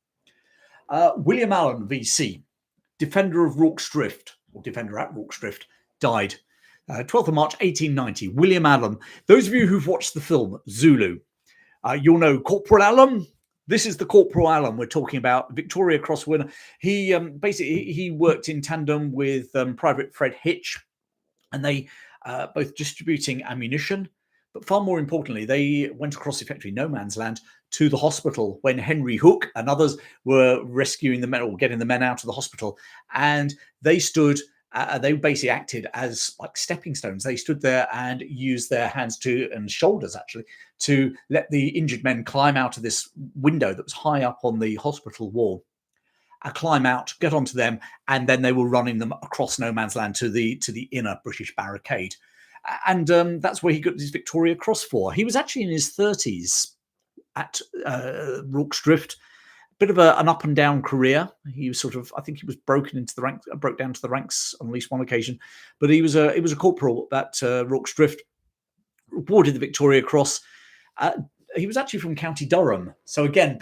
William Allen, VC, defender of Rorke's Drift, or defender at Rorke's Drift, died. 12th of March, 1890. William Allen. Those of you who've watched the film Zulu, you'll know Corporal Allen. This is the Corporal Allen we're talking about, Victoria Cross winner. He he worked in tandem with Private Fred Hitch, and they both distributing ammunition. But far more importantly, they went across effectively no man's land to the hospital when Henry Hook and others were rescuing the men or getting the men out of the hospital. And they stood, they basically acted as like stepping stones. They stood there and used their hands and shoulders actually to let the injured men climb out of this window that was high up on the hospital wall. Climb out, get onto them, and then they were running them across no man's land to the inner British barricade. And that's where he got his Victoria Cross for. He was actually in his 30s at Rorke's Drift. Bit of an up and down career. He was I think he was broke down to the ranks on at least one occasion. But he was a corporal at Rorke's Drift, awarded the Victoria Cross. He was actually from County Durham. So again,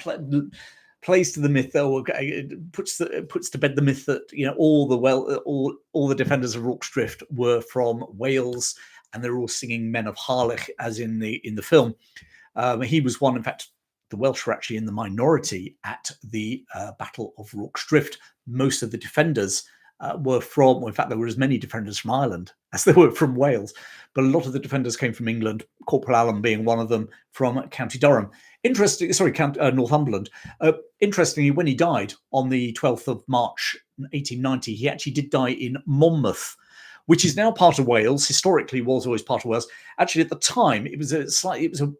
plays to the myth, or puts to bed the myth that all the defenders of Rorke's Drift were from Wales, and they're all singing Men of Harlech, as in the film. He was one. In fact, the Welsh were actually in the minority at the Battle of Rorke's Drift. Most of the defenders were from. Well, in fact, there were as many defenders from Ireland as there were from Wales, but a lot of the defenders came from England. Corporal Allen being one of them from County Durham. Northumberland. Interestingly, when he died on the 12th of March, 1890, he actually did die in Monmouth, which is now part of Wales. Historically, was always part of Wales. Actually, at the time, it was a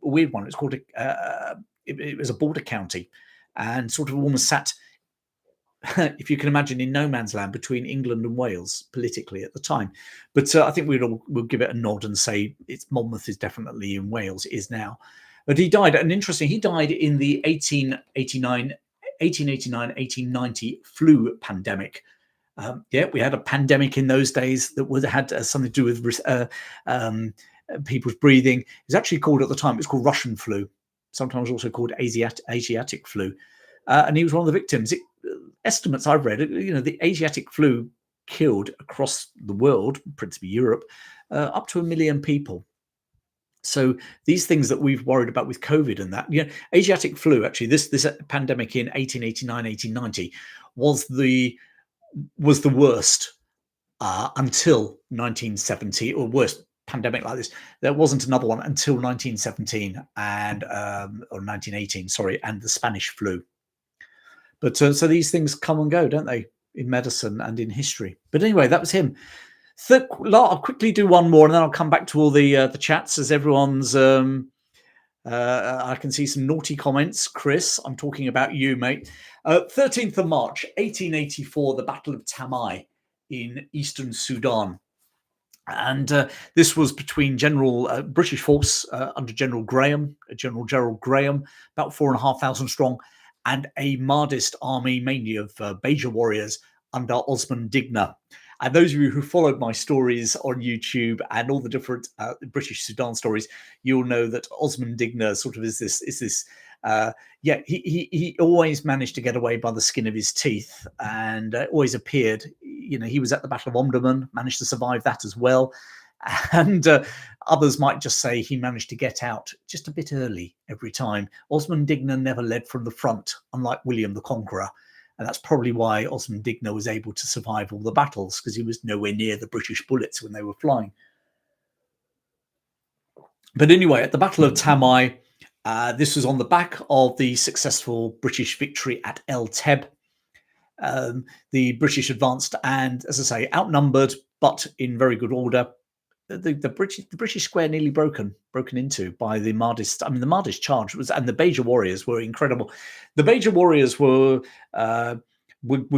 weird one. It was called it was a border county, and sort of almost sat, if you can imagine, in no man's land between England and Wales politically at the time. But I think we'll give it a nod and say Monmouth is definitely in Wales. It is now. But he died, and interesting, he died in the 1889-1890 flu pandemic. We had a pandemic in those days that had something to do with people's breathing. It was actually called at the time, it was called Russian flu, sometimes also called Asiatic flu. And he was one of the victims. Estimates I've read, the Asiatic flu killed across the world, principally Europe, up to 1 million people. So these things that we've worried about with COVID and that, Asiatic flu, actually, this pandemic in 1889, 1890 was the worst until 1970, or worst pandemic like this. There wasn't another one until 1917 or 1918, sorry, and the Spanish flu. But so these things come and go, don't they, in medicine and in history? But anyway, that was him. I'll quickly do one more, and then I'll come back to all the chats as everyone's. I can see some naughty comments. Chris, I'm talking about you, mate. 13th of March, 1884, the Battle of Tamai in eastern Sudan. And this was between British force under General Gerald Graham, about 4,500 strong, and a Mahdist army, mainly of Beja warriors, under Osman Digna. And those of you who followed my stories on YouTube and all the different British Sudan stories, you'll know that Osman Digna sort of is this Yeah, he always managed to get away by the skin of his teeth, and always appeared. He was at the Battle of Omdurman, managed to survive that as well. And others might just say he managed to get out just a bit early every time. Osman Digna never led from the front, unlike William the Conqueror. And that's probably why Osman Digna was able to survive all the battles, because he was nowhere near the British bullets when they were flying. But anyway, at the Battle of Tamai, this was on the back of the successful British victory at El Teb. The British advanced and, as I say, outnumbered, but in very good order. The British square nearly broken into by the Mahdist. I mean, the Mahdist charge was, and the Beja warriors were incredible. The Beja warriors were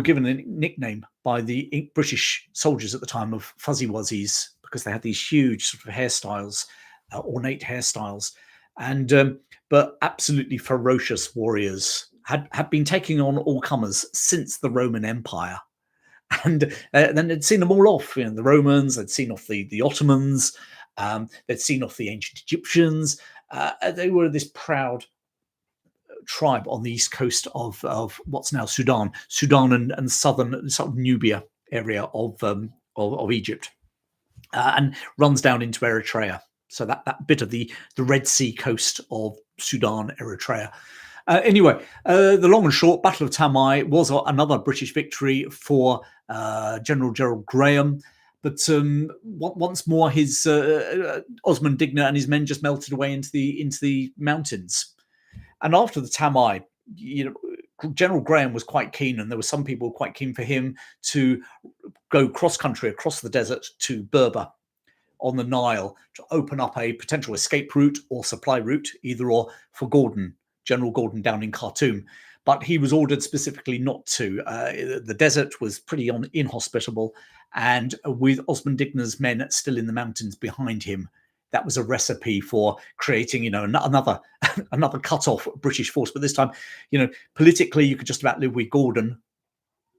given a nickname by the British soldiers at the time of Fuzzy Wuzzies, because they had these huge sort of hairstyles, ornate hairstyles, and but absolutely ferocious warriors. Had been taking on all comers since the Roman Empire. And then they'd seen them all off. The Romans, they'd seen off the Ottomans, they'd seen off the ancient Egyptians. They were this proud tribe on the east coast of what's now Sudan and southern sort of Nubia area of Egypt, and runs down into Eritrea. So that bit of the Red Sea coast of Sudan, Eritrea. Anyway, the long and short, Battle of Tamai was another British victory for General Gerald Graham. But once more, his Osman Digna and his men just melted away into the mountains. And after the Tamai, General Graham was quite keen, and there were some people quite keen for him to go cross-country across the desert to Berber on the Nile to open up a potential escape route or supply route, either or, for General Gordon down in Khartoum. But he was ordered specifically not to. The desert was pretty inhospitable, and with Osman Digna's men still in the mountains behind him, that was a recipe for creating, another cut-off British force. But this time, politically, you could just about live with Gordon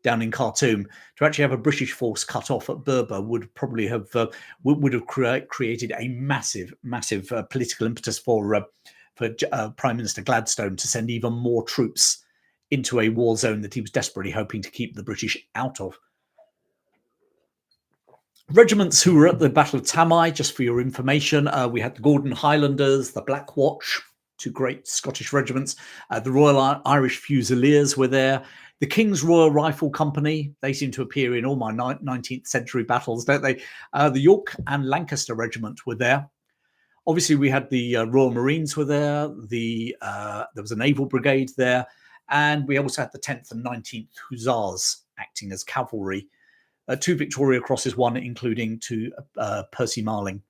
down in Khartoum. To actually have a British force cut off at Berber would probably have created a massive political impetus for Prime Minister Gladstone to send even more troops into a war zone that he was desperately hoping to keep the British out of. Regiments who were at the Battle of Tamai, just for your information, we had the Gordon Highlanders, the Black Watch, two great Scottish regiments. The Royal Irish Fusiliers were there. The King's Royal Rifle Company, they seem to appear in all my 19th century battles, don't they? The York and Lancaster Regiment were there. Obviously, we had the Royal Marines were there. There was a naval brigade there. And we also had the 10th and 19th Hussars acting as cavalry. Two Victoria Crosses, one including to Percy Marling.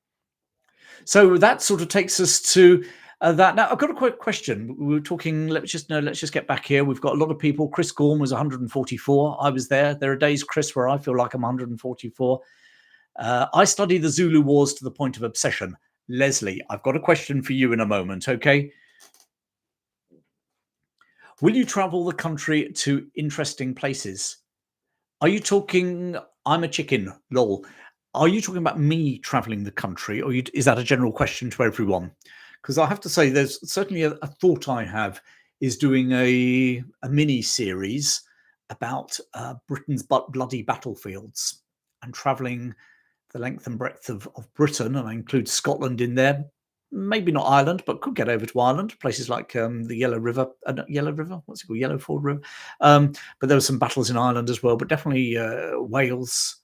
So that sort of takes us to that. Now, I've got a quick question. We were talking, let's just get back here. We've got a lot of people. Chris Gorm was 144. I was there. There are days, Chris, where I feel like I'm 144. I study the Zulu Wars to the point of obsession. Leslie, I've got a question for you in a moment, okay? Will you travel the country to interesting places? Are you talking, I'm a chicken, lol. Are you talking about me traveling the country, or is that a general question to everyone? Because I have to say, there's certainly a thought I have is doing a mini series about Britain's bloody battlefields and traveling the length and breadth of Britain, and I include Scotland in there. Maybe not Ireland, but could get over to Ireland, places like the Yellow River, what's it called, Yellow Ford River. But there were some battles in Ireland as well, but definitely Wales.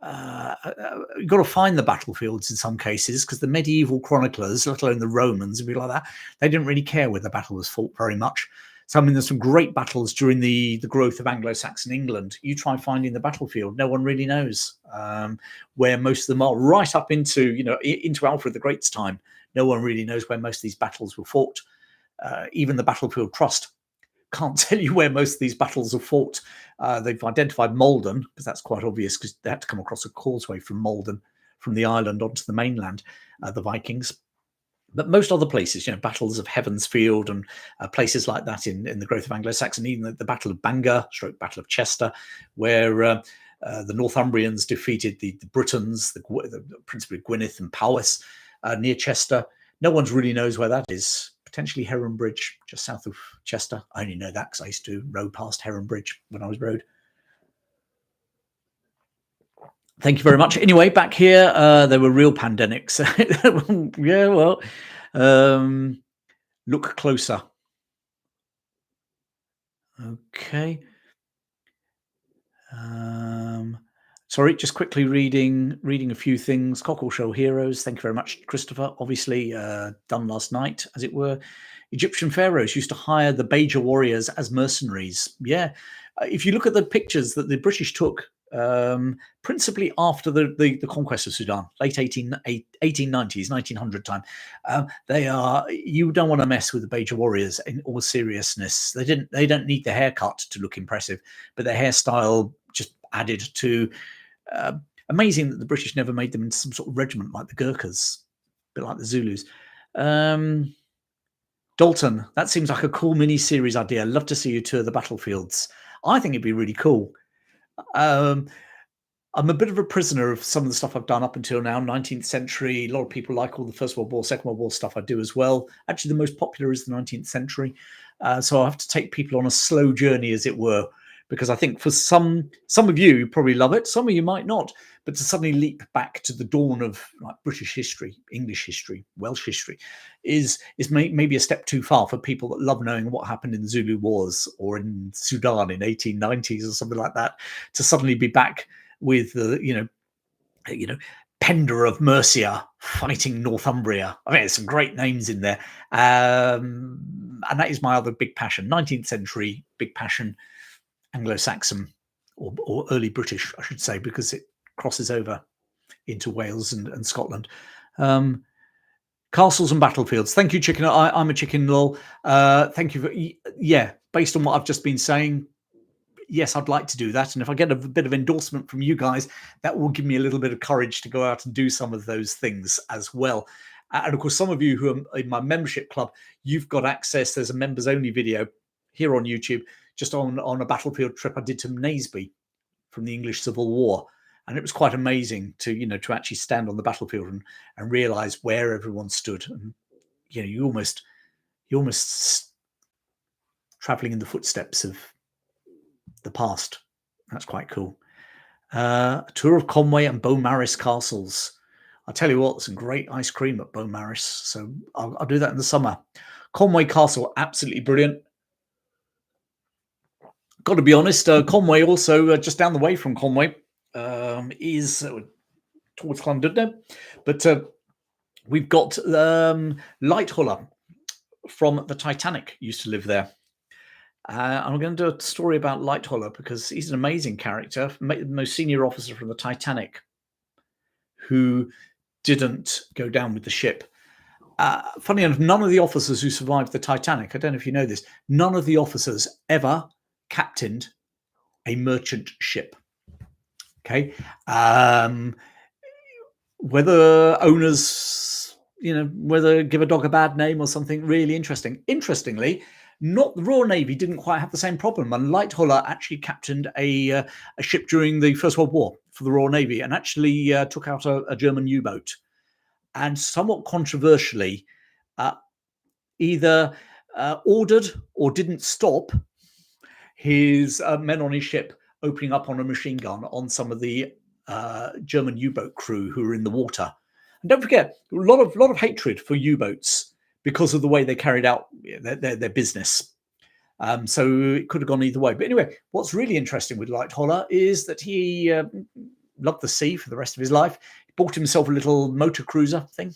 You've got to find the battlefields in some cases, because the medieval chroniclers, let alone the Romans and people like that, they didn't really care where the battle was fought very much. So, I mean, there's some great battles during the growth of Anglo-Saxon England. You try finding the battlefield, no one really knows where most of them are. Right up into, into Alfred the Great's time, no one really knows where most of these battles were fought. Even the Battlefield Trust can't tell you where most of these battles are fought. They've identified Malden, because that's quite obvious, because they had to come across a causeway from Malden, from the island onto the mainland, the Vikings. But most other places, battles of Heavensfield and places like that in the growth of Anglo-Saxon, even the Battle of Bangor, Battle of Chester, where the Northumbrians defeated the Britons, principally Gwynedd and Powys, near Chester. No one really knows where that is potentially Heron Bridge, just south of Chester. I only know that because I used to row past Heron Bridge when I was rowed. Thank you very much. Anyway, back here, there were real pandemics. Yeah, well, look closer. Okay. Sorry, just quickly reading a few things. Cockleshell Heroes. Thank you very much, Christopher. Obviously, done last night, as it were. Egyptian pharaohs used to hire the Beja warriors as mercenaries. Yeah, if you look at the pictures that the British took, principally after the conquest of Sudan, late 1890s, 1900 time, they are. You don't want to mess with the Beja warriors in all seriousness. They don't need the haircut to look impressive, but their hairstyle just added to. Amazing that the British never made them into some sort of regiment like the Gurkhas, a bit like the Zulus. Dalton, that seems like a cool mini-series idea. Love to see you tour the battlefields. I think it'd be really cool. I'm a bit of a prisoner of some of the stuff I've done up until now, 19th century. A lot of people like all the First World War, Second World War stuff I do as well. Actually, the most popular is the 19th century. So I have to take people on a slow journey, as it were, because I think for some of you probably love it, some of you might not. But to suddenly leap back to the dawn of like British history, English history, Welsh history, is maybe a step too far for people that love knowing what happened in the Zulu Wars or in Sudan in 1890s or something like that. To suddenly be back with the Pender of Mercia fighting Northumbria. I mean, there's some great names in there, and that is my other big passion. 19th century big passion, Anglo-Saxon or early British, I should say, because it crosses over into Wales and Scotland. Castles and battlefields. Thank you, Chicken. I'm a chicken, lol. Thank you. Based on what I've just been saying, yes, I'd like to do that. And if I get a bit of endorsement from you guys, that will give me a little bit of courage to go out and do some of those things as well. And of course, some of you who are in my membership club, you've got access. There's a members only video here on YouTube, just on a battlefield trip I did to Naseby from the English Civil War. And it was quite amazing to actually stand on the battlefield and realize where everyone stood. And you almost traveling in the footsteps of the past. That's quite cool. A tour of Conway and Beaumaris castles. I'll tell you what, some great ice cream at Beaumaris. So I'll do that in the summer. Conway Castle, absolutely brilliant. Got to be honest, Conway also just down the way from Conway is towards Llandudno, but we've got Lighthuller from the Titanic used to live there. I'm going to do a story about Lighthuller because he's an amazing character, the most senior officer from the Titanic, who didn't go down with the ship. Funny enough, none of the officers who survived the Titanic, I don't know if you know this, none of the officers ever captained a merchant ship. Okay. Whether owners, whether give a dog a bad name or something really interesting. Interestingly, not the Royal Navy didn't quite have the same problem. And Lighthuller actually captained a ship during the First World War for the Royal Navy and actually took out a German U-boat. And somewhat controversially, either ordered or didn't stop his men on his ship opening up on a machine gun on some of the German U-boat crew who were in the water. And don't forget, a lot of hatred for U-boats because of the way they carried out their business. So it could have gone either way. But anyway, what's really interesting with Lighthuller is that he loved the sea for the rest of his life. He bought himself a little motor cruiser thing.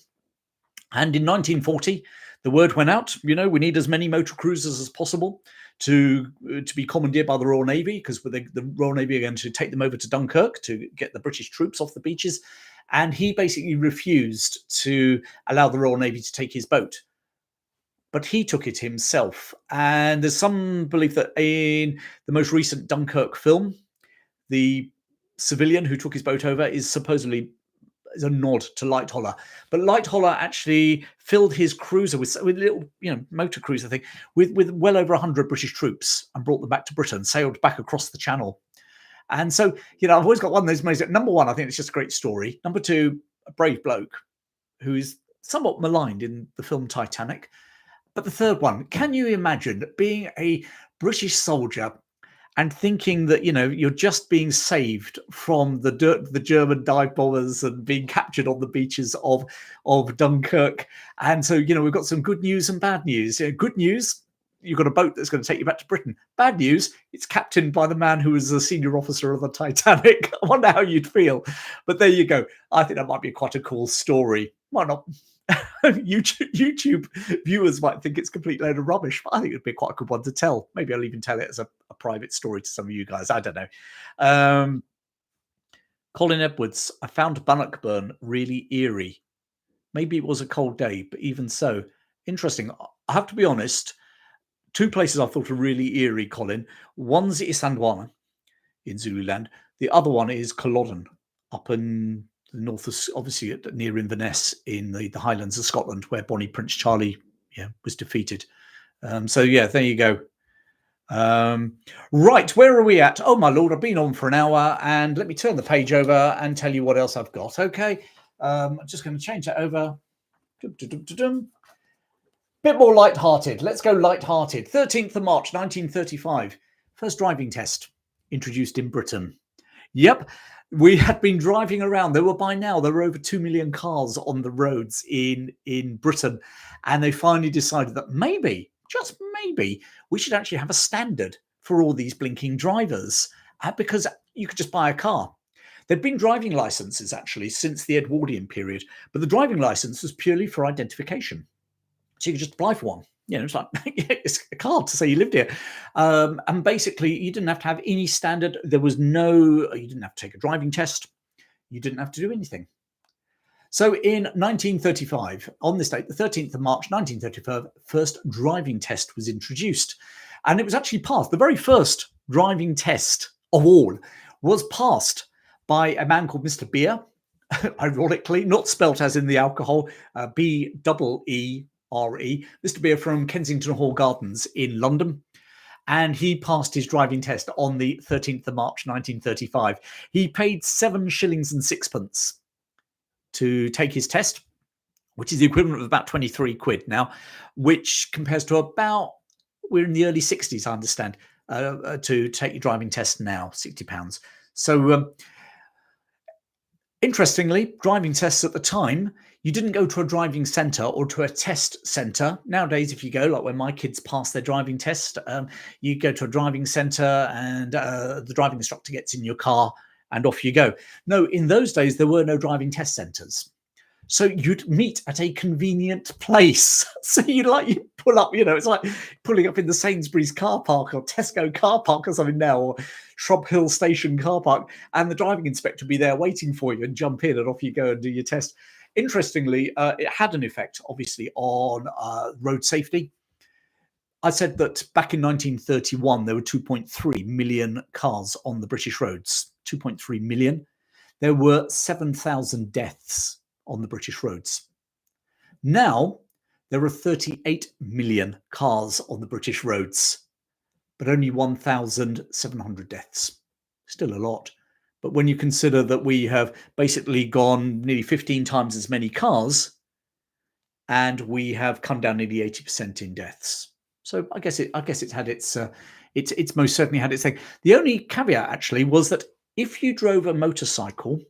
And in 1940, the word went out, we need as many motor cruisers as possible to be commandeered by the Royal Navy, because the Royal Navy are going to take them over to Dunkirk to get the British troops off the beaches. And he basically refused to allow the Royal Navy to take his boat. But he took it himself. And there's some belief that in the most recent Dunkirk film, the civilian who took his boat over is supposedly a nod to Lighthuller. But Lighthuller actually filled his cruiser with a little, motor cruiser thing with well over 100 British troops and brought them back to Britain, sailed back across the Channel. And so, I've always got one of those amazing. Number one, I think it's just a great story. Number two, a brave bloke who is somewhat maligned in the film Titanic. But the third one, can you imagine being a British soldier and thinking that, you know, you're just being saved from the German dive bombers and being captured on the beaches of Dunkirk? And so, you know, we've got some good news and bad news. Good news, you've got a boat that's going to take you back to Britain. Bad news, it's captained by the man who was a senior officer of the Titanic. I wonder how you'd feel. But there you go. I think that might be quite a cool story. Why not? YouTube viewers might think it's a complete load of rubbish, but I think it'd be quite a good one to tell. Maybe I'll even tell it as a private story to some of you guys. I don't know. Colin Edwards, I found Bannockburn really eerie. Maybe it was a cold day, but even so, interesting. I have to be honest, two places I thought are really eerie, Colin. One's Isandwana in Zululand. The other one is Culloden up in the north, obviously near Inverness in the Highlands of Scotland, where Bonnie Prince Charlie was defeated. So yeah, there you go. Right, where are we at? Oh my lord, I've been on for an hour, and let me turn the page over and tell you what else I've got. Okay, I'm just going to change that over. Bit more light-hearted. Let's go light-hearted. 13th of March 1935, first driving test introduced in Britain. Yep, we had been driving around. There were over 2 million cars on the roads in Britain, and they finally decided that maybe, just maybe, we should actually have a standard for all these blinking drivers, because you could just buy a car. There'd been driving licenses actually since the Edwardian period, but the driving license was purely for identification. So you could just apply for one. You know, it's like it's a card to say you lived here. And basically, you didn't have to have any standard. You didn't have to take a driving test. You didn't have to do anything. So in 1935, on this date, the 13th of March, 1935, first driving test was introduced. And it was actually passed. The very first driving test of all was passed by a man called Mr. Beer, ironically, not spelt as in the alcohol, B-E-E-R-E, Mr. Beer from Kensington Hall Gardens in London. And he passed his driving test on the 13th of March, 1935. He paid 7 shillings and sixpence to take his test, which is the equivalent of about 23 quid now, which compares to about, we're in the early 60s, I understand, to take your driving test now, £60. So interestingly, driving tests at the time, you didn't go to a driving centre or to a test centre. Nowadays, if you go, like when my kids pass their driving test, you go to a driving centre and the driving instructor gets in your car and off you go. No, in those days, there were no driving test centres. So you'd meet at a convenient place. So you pull up, it's like pulling up in the Sainsbury's car park or Tesco car park or something now, or Shrub Hill Station car park, and the driving inspector will be there waiting for you and jump in and off you go and do your test. Interestingly, it had an effect, obviously, on road safety. I said that back in 1931, there were 2.3 million cars on the British roads. 2.3 million. There were 7,000 deaths on the British roads. Now, there are 38 million cars on the British roads, but only 1,700 deaths. Still a lot. But when you consider that we have basically gone nearly 15 times as many cars, and we have come down nearly 80% in deaths. So I guess it's had it's most certainly had its thing. The only caveat actually was that if you drove a motorcycle,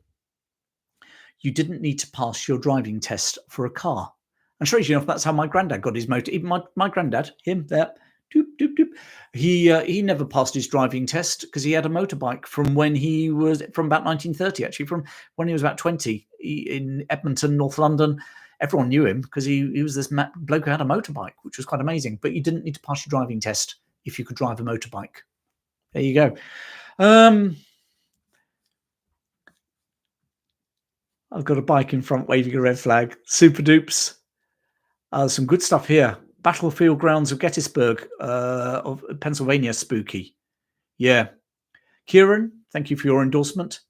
you didn't need to pass your driving test for a car. And strangely enough, that's how my granddad got his motor. Even my granddad, him there, doop, doop, doop. He never passed his driving test because he had a motorbike from about 1930, actually, from when he was about 20 in Edmonton, North London. Everyone knew him because he was this bloke who had a motorbike, which was quite amazing. But you didn't need to pass your driving test if you could drive a motorbike. There you go. I've got a bike in front waving a red flag. Super dupes. Some good stuff here. Battlefield grounds of Gettysburg, of Pennsylvania, spooky. Yeah. Kieran, thank you for your endorsement.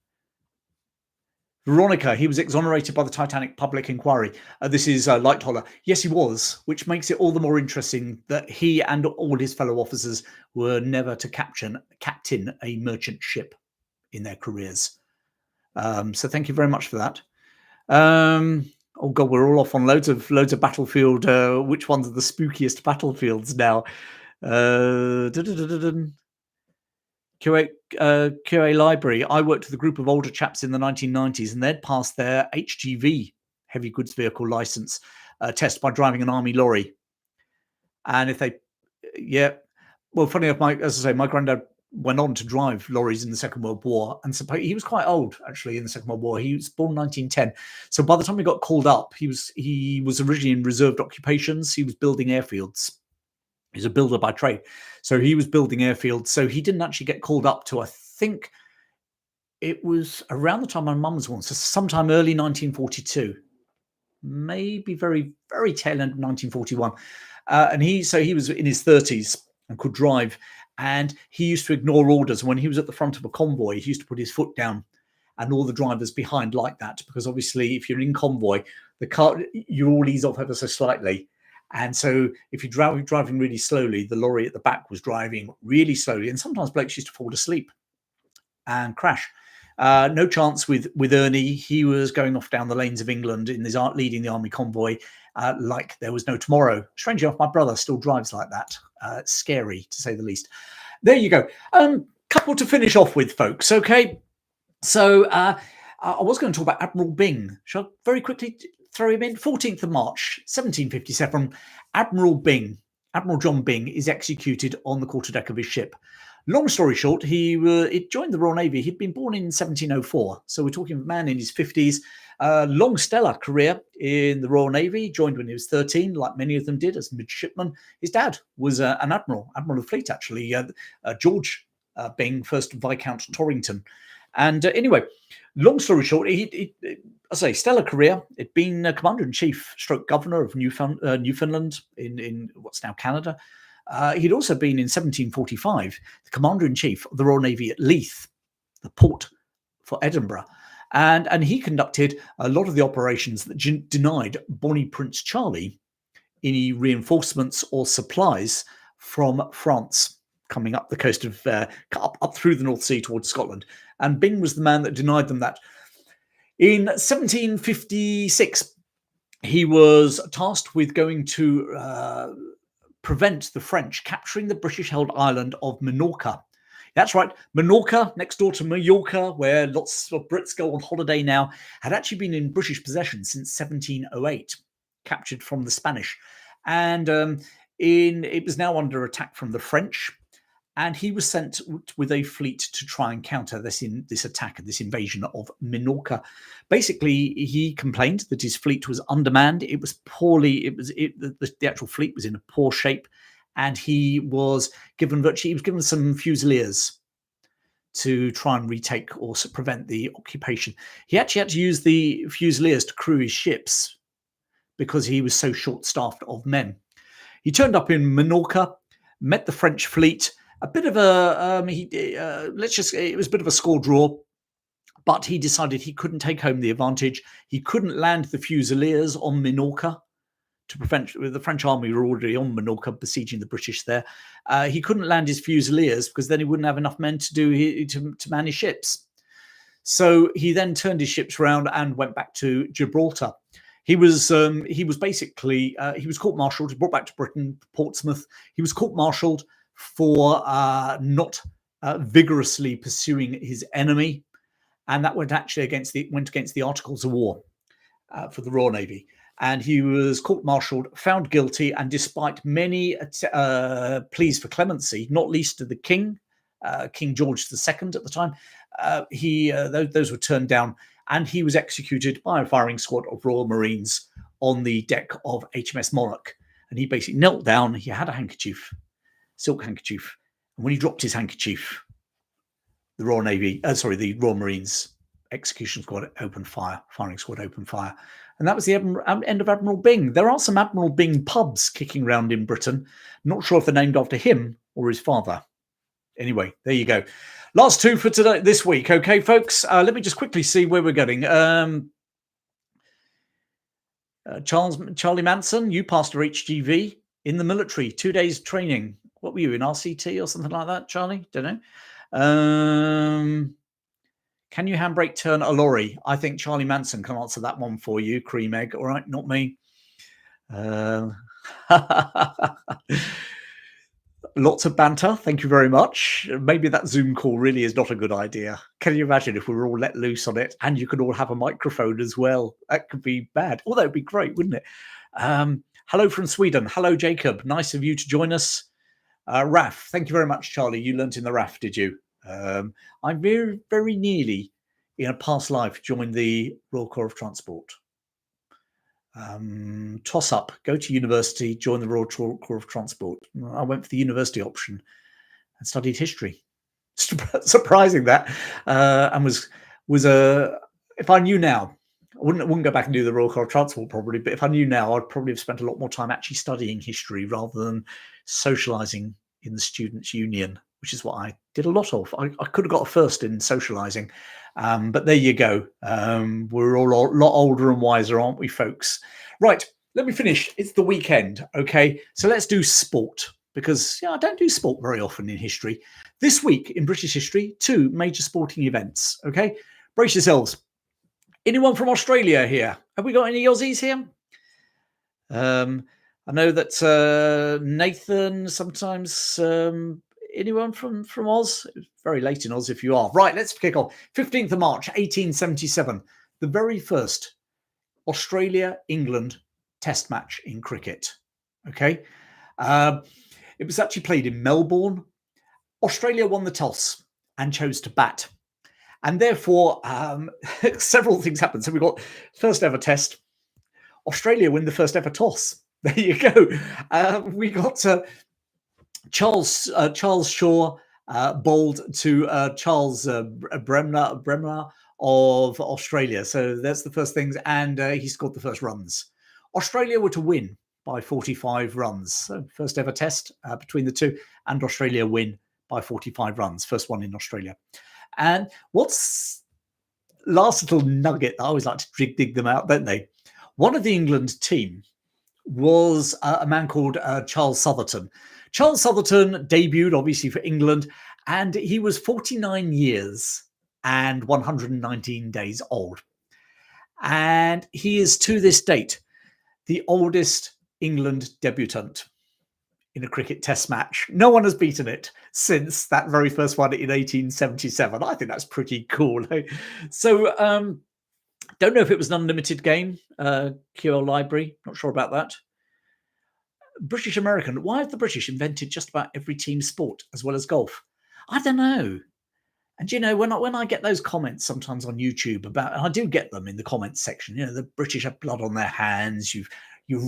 Veronica, he was exonerated by the Titanic public inquiry. This is Lightoller. Yes, he was, which makes it all the more interesting that he and all his fellow officers were never to captain a merchant ship in their careers. So thank you very much for that. Oh God, we're all off on loads of battlefield. Which ones are the spookiest battlefields now? QA Library. I worked with a group of older chaps in the 1990s, and they'd passed their HGV, heavy goods vehicle license test by driving an army lorry. And if they, yeah, well, funny enough, as I say, my granddad went on to drive lorries in the Second World War, and he was quite old actually in the Second World War. He was born 1910, so by the time he got called up, he was originally in reserved occupations. He was building airfields. He's a builder by trade, so he was building airfields. So he didn't actually get called up to, I think, it was around the time my mum was born, so sometime early 1942, maybe very very tail end of 1941. And he was in his 30s and could drive, and he used to ignore orders. When he was at the front of a convoy, he used to put his foot down, and all the drivers behind like that, because obviously if you're in convoy, the car, you all ease off ever so slightly. And so if you're driving really slowly, the lorry at the back was driving really slowly, and sometimes blokes used to fall asleep and crash. No chance with Ernie. He was going off down the lanes of England in his leading the army convoy like there was no tomorrow. Strangely enough, my brother still drives like that. Scary, to say the least. There you go. Couple to finish off with, folks. Okay. So I was going to talk about Admiral Byng. Shall I very quickly throw him in? 14th of March, 1757. Admiral John Byng is executed on the quarterdeck of his ship. Long story short, he joined the Royal Navy. He'd been born in 1704. So we're talking a man in his 50s. Long stellar career in the Royal Navy. Joined when he was 13, like many of them did, as midshipman. His dad was an admiral of fleet, actually. George Byng, 1st Viscount Torrington. And anyway, long story short, I say stellar career. He'd been Commander-in-Chief stroke Governor of Newfoundland in what's now Canada. He'd also been in 1745 the Commander-in-Chief of the Royal Navy at Leith, the port for Edinburgh. And he conducted a lot of the operations that denied Bonnie Prince Charlie any reinforcements or supplies from France coming up the coast of up through the North Sea towards Scotland. And Byng was the man that denied them that. In 1756, he was tasked with going to prevent the French capturing the British-held island of Minorca. That's right, Minorca, next door to Mallorca, where lots of Brits go on holiday now, had actually been in British possession since 1708, captured from the Spanish. And it was now under attack from the French, and he was sent with a fleet to try and counter this attack and this invasion of Minorca. Basically, he complained that his fleet was undermanned. It was poorly. The actual fleet was in a poor shape, and he was given some fusiliers to try and retake or prevent the occupation. He actually had to use the fusiliers to crew his ships because he was so short-staffed of men. He turned up in Minorca, met the French fleet. A bit of it was a bit of a score draw, but he decided he couldn't take home the advantage. He couldn't land the fusiliers on Minorca to prevent the French army were already on Minorca besieging the British there. He couldn't land his fusiliers because then he wouldn't have enough men to man his ships. So he then turned his ships around and went back to Gibraltar. He was court-martialed, brought back to Britain, Portsmouth. He was court-martialed for not vigorously pursuing his enemy, and that went against the Articles of War for the Royal Navy. And he was court-martialed, found guilty, and despite many pleas for clemency, not least to the King, King George II at the time, those were turned down, and he was executed by a firing squad of Royal Marines on the deck of HMS Monarch. And he basically knelt down. He had a handkerchief, silk handkerchief, and when he dropped his handkerchief, the Royal Marines execution squad opened fire, firing squad opened fire. And that was the end of Admiral Byng. There are some Admiral Byng pubs kicking around in Britain. Not sure if they're named after him or his father. Anyway, there you go. Last two for today, this week. Okay, folks, let me just quickly see where we're getting. Charlie Manson, you passed your HGV in the military, 2 days training. What were you, in RCT or something like that, Charlie? Don't know. Can you handbrake turn a lorry? I think Charlie Manson can answer that one for you, Cream Egg. All right, not me. Lots of banter. Thank you very much. Maybe that Zoom call really is not a good idea. Can you imagine if we were all let loose on it and you could all have a microphone as well? That could be bad. Although it'd be great, wouldn't it? Hello from Sweden. Hello, Jacob. Nice of you to join us. RAF. Thank you very much, Charlie. You learnt in the RAF, did you? I very, very nearly, in a past life, joined the Royal Corps of Transport. Toss up, go to university, join the Royal Corps of Transport. I went for the university option and studied history. Surprising that, and was a. If I knew now, I wouldn't go back and do the Royal Corps of Transport probably. But if I knew now, I'd probably have spent a lot more time actually studying history rather than socialising in the Students' Union, which is what I did a lot of. I could have got a first in socialising. But there you go. We're all a lot older and wiser, aren't we, folks? Right, let me finish. It's the weekend, okay? So let's do sport, because I don't do sport very often in history. This week in British history, 2 major sporting events, okay? Brace yourselves. Anyone from Australia here? Have we got any Aussies here? I know that Nathan sometimes... anyone from Oz? It's very late in Oz if you are. Right, let's kick off. 15th of March, 1877. The very first Australia-England test match in cricket. Okay. It was actually played in Melbourne. Australia won the toss and chose to bat. And therefore, several things happened. So we got first ever test. Australia win the first ever toss. There you go. We got... Charles Shaw bowled to Charles Bremner of Australia. So that's the first things. And he scored the first runs. Australia were to win by 45 runs. So first ever test between the two. And Australia win by 45 runs. First one in Australia. And what's last little nugget, I always like to dig them out, don't they? One of the England team was a man called Charles Southerton. Charles Southerton debuted, obviously, for England, and he was 49 years and 119 days old. And he is, to this date, the oldest England debutant in a cricket test match. No one has beaten it since that very first one in 1877. I think that's pretty cool. So, don't know if it was an unlimited game, QL Library. Not sure about that. British American. Why have the British invented just about every team sport as well as golf? I don't know. And when I get those comments sometimes on YouTube about, and I do get them in the comments section, the British have blood on their hands. You've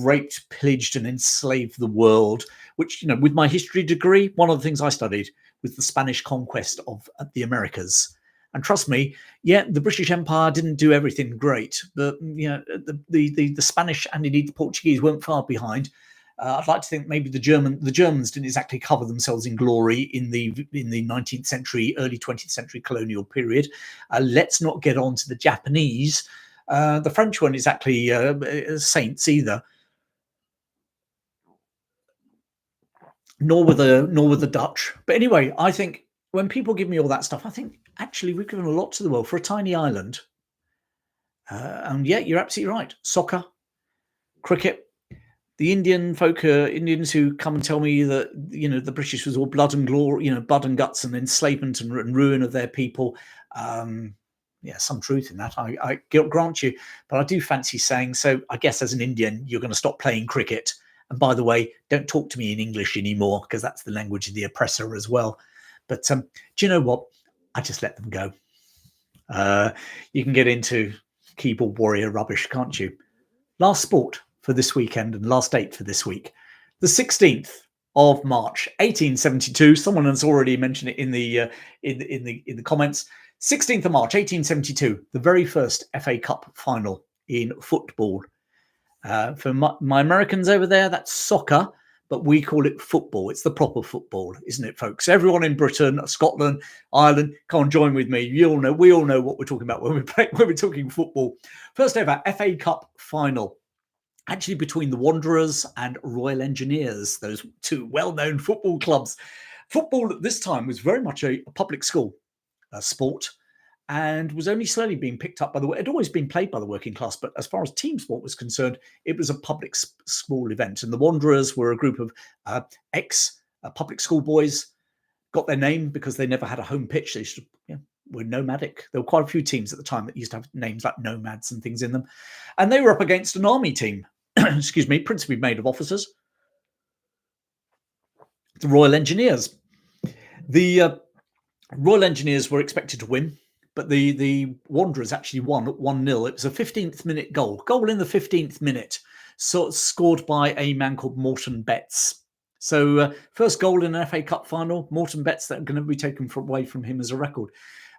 raped, pillaged, and enslaved the world. Which with my history degree, one of the things I studied was the Spanish conquest of the Americas. And trust me, the British Empire didn't do everything great, but the Spanish and indeed the Portuguese weren't far behind. I'd like to think maybe the Germans didn't exactly cover themselves in glory in the 19th century, early 20th century colonial period. Let's not get on to the Japanese. The French weren't exactly saints either. Nor were the Dutch. But anyway, I think when people give me all that stuff, I think actually we've given a lot to the world for a tiny island. And you're absolutely right. Soccer, cricket. The Indian folk, Indians who come and tell me that the British was all blood and glory, blood and guts and enslavement and ruin of their people. Some truth in that. I grant you, but I do fancy saying so. I guess as an Indian, you're going to stop playing cricket. And by the way, don't talk to me in English anymore because that's the language of the oppressor as well. But do you know what? I just let them go. You can get into keyboard warrior rubbish, can't you? Last sport for this weekend and last date for this week, the 16th of March, 1872. Someone has already mentioned it in the comments. 16th of March, 1872, the very first FA Cup final in football. For my Americans over there, that's soccer, but we call it football. It's the proper football, isn't it, folks? Everyone in Britain, Scotland, Ireland, come on, join with me. We all know what we're talking about when we're talking football. First ever FA Cup final. Actually between the Wanderers and Royal Engineers, those two well-known football clubs. Football at this time was very much a public school sport. and was only slowly being picked up by the. It had always been played by the working class, but as far as team sport was concerned, it was a public school event. And the Wanderers were a group of ex public school boys, got their name because they never had a home pitch. They should, were nomadic. There were quite a few teams at the time that used to have names like nomads and things in them. And they were up against an army team, excuse me, principally made of officers, the Royal Engineers. The Royal Engineers were expected to win, but the Wanderers actually won at 1-0. It was a 15th minute goal in the 15th minute, so scored by a man called Morton Betts. So first goal in an FA Cup final, Morton Betts, that are going to be taken away from him as a record.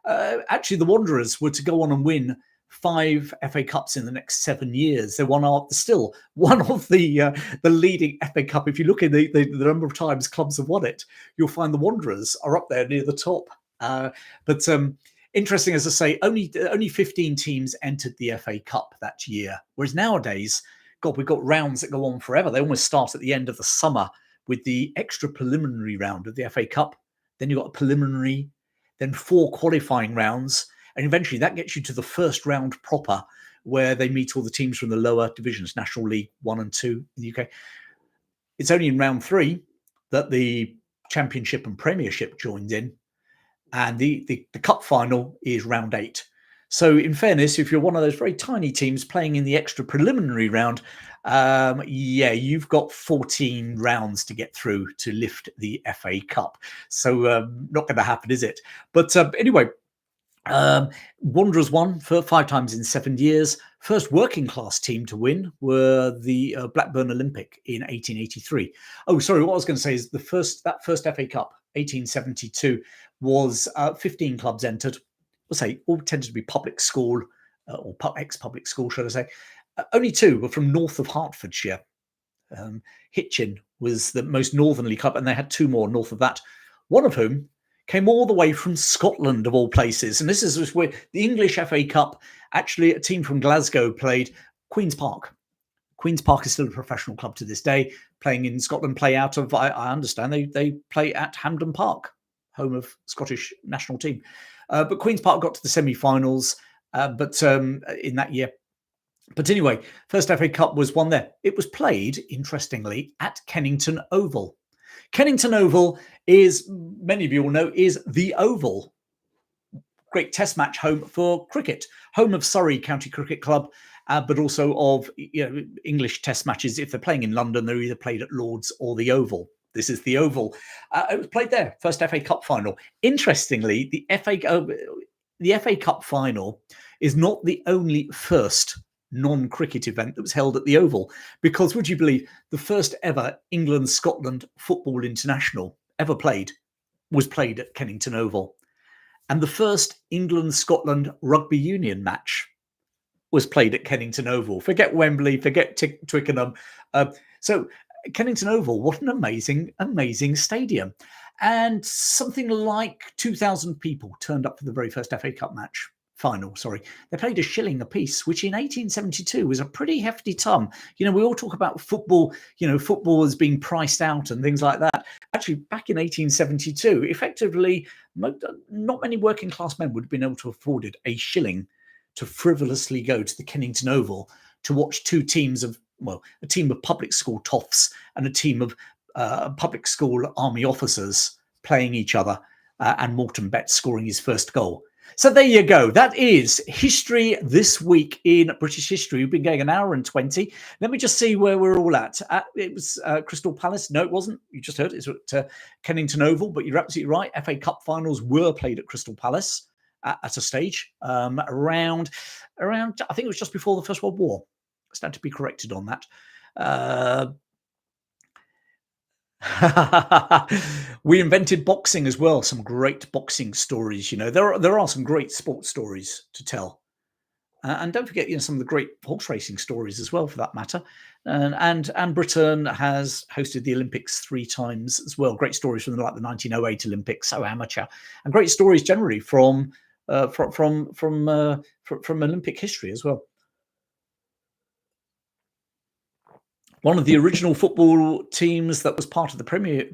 Actually, the Wanderers were to go on and win 5 FA Cups in the next 7 years. They still one of the leading FA Cup. If you look at the number of times clubs have won it, you'll find the Wanderers are up there near the top. But interesting, as I say, only 15 teams entered the FA Cup that year. Whereas nowadays, God, we've got rounds that go on forever. They almost start at the end of the summer with the extra preliminary round of the FA Cup. Then you've got a preliminary, then 4 qualifying rounds. And eventually that gets you to the first round proper, where they meet all the teams from the lower divisions, National League 1 and 2 in the UK. It's only in round 3 that the Championship and Premiership joins in. And the cup final is round 8. So in fairness, if you're one of those very tiny teams playing in the extra preliminary round, you've got 14 rounds to get through to lift the FA Cup. So not going to happen, is it? But anyway, Wanderers won for 5 times in 7 years. First working class team to win were the Blackburn Olympic in 1883. Oh, sorry, what I was going to say is that first FA Cup, 1872, was 15 clubs entered. We'll say all tended to be public school or ex-public school, should I say. Only 2 were from north of Hertfordshire. Hitchin was the most northerly club, and they had 2 more north of that. One of whom came all the way from Scotland, of all places. And this is where the English FA Cup, actually a team from Glasgow played Queen's Park. Queen's Park is still a professional club to this day, playing in Scotland, play out of, I understand, they play at Hampden Park, home of Scottish national team. But Queen's Park got to the semi-finals in that year. But anyway, first FA Cup was won there. It was played, interestingly, at Kennington Oval. Kennington Oval is, many of you will know, is the Oval. Great test match home for cricket, home of Surrey County Cricket Club, but also of English test matches. If they're playing in London, they're either played at Lord's or the Oval. This is the Oval. It was played there, first FA Cup final. Interestingly, the FA Cup final is not the only first non-cricket event that was held at the Oval, because would you believe the first ever England-Scotland football international ever played was played at Kennington Oval, and the first England-Scotland rugby union match was played at Kennington Oval. Forget Wembley, forget Twickenham. So Kennington Oval, what an amazing stadium. And something like 2,000 people turned up for the very first FA Cup final. They paid a shilling a piece, which in 1872 was a pretty hefty sum. We all talk about football, football as being priced out and things like that. Actually, back in 1872, effectively, not many working class men would have been able to afford it, a shilling, to frivolously go to the Kennington Oval to watch 2 teams of, a team of public school toffs and a team of public school army officers playing each other, and Morton Betts scoring his first goal. So there you go. That is history this week in British history. We've been going an hour and 20. Let me just see where we're all at. It was Crystal Palace. No, it wasn't. You just heard it's at Kennington Oval, but you're absolutely right. FA Cup finals were played at Crystal Palace at a stage around, I think it was just before the First World War. I stand to be corrected on that. We invented boxing as well. Some great boxing stories. There are some great sports stories to tell, and don't forget, some of the great horse racing stories as well, for that matter. And Britain has hosted the Olympics 3 times as well. Great stories from the 1908 Olympics, so amateur, and great stories generally from Olympic history as well. One of the original football teams that was part of the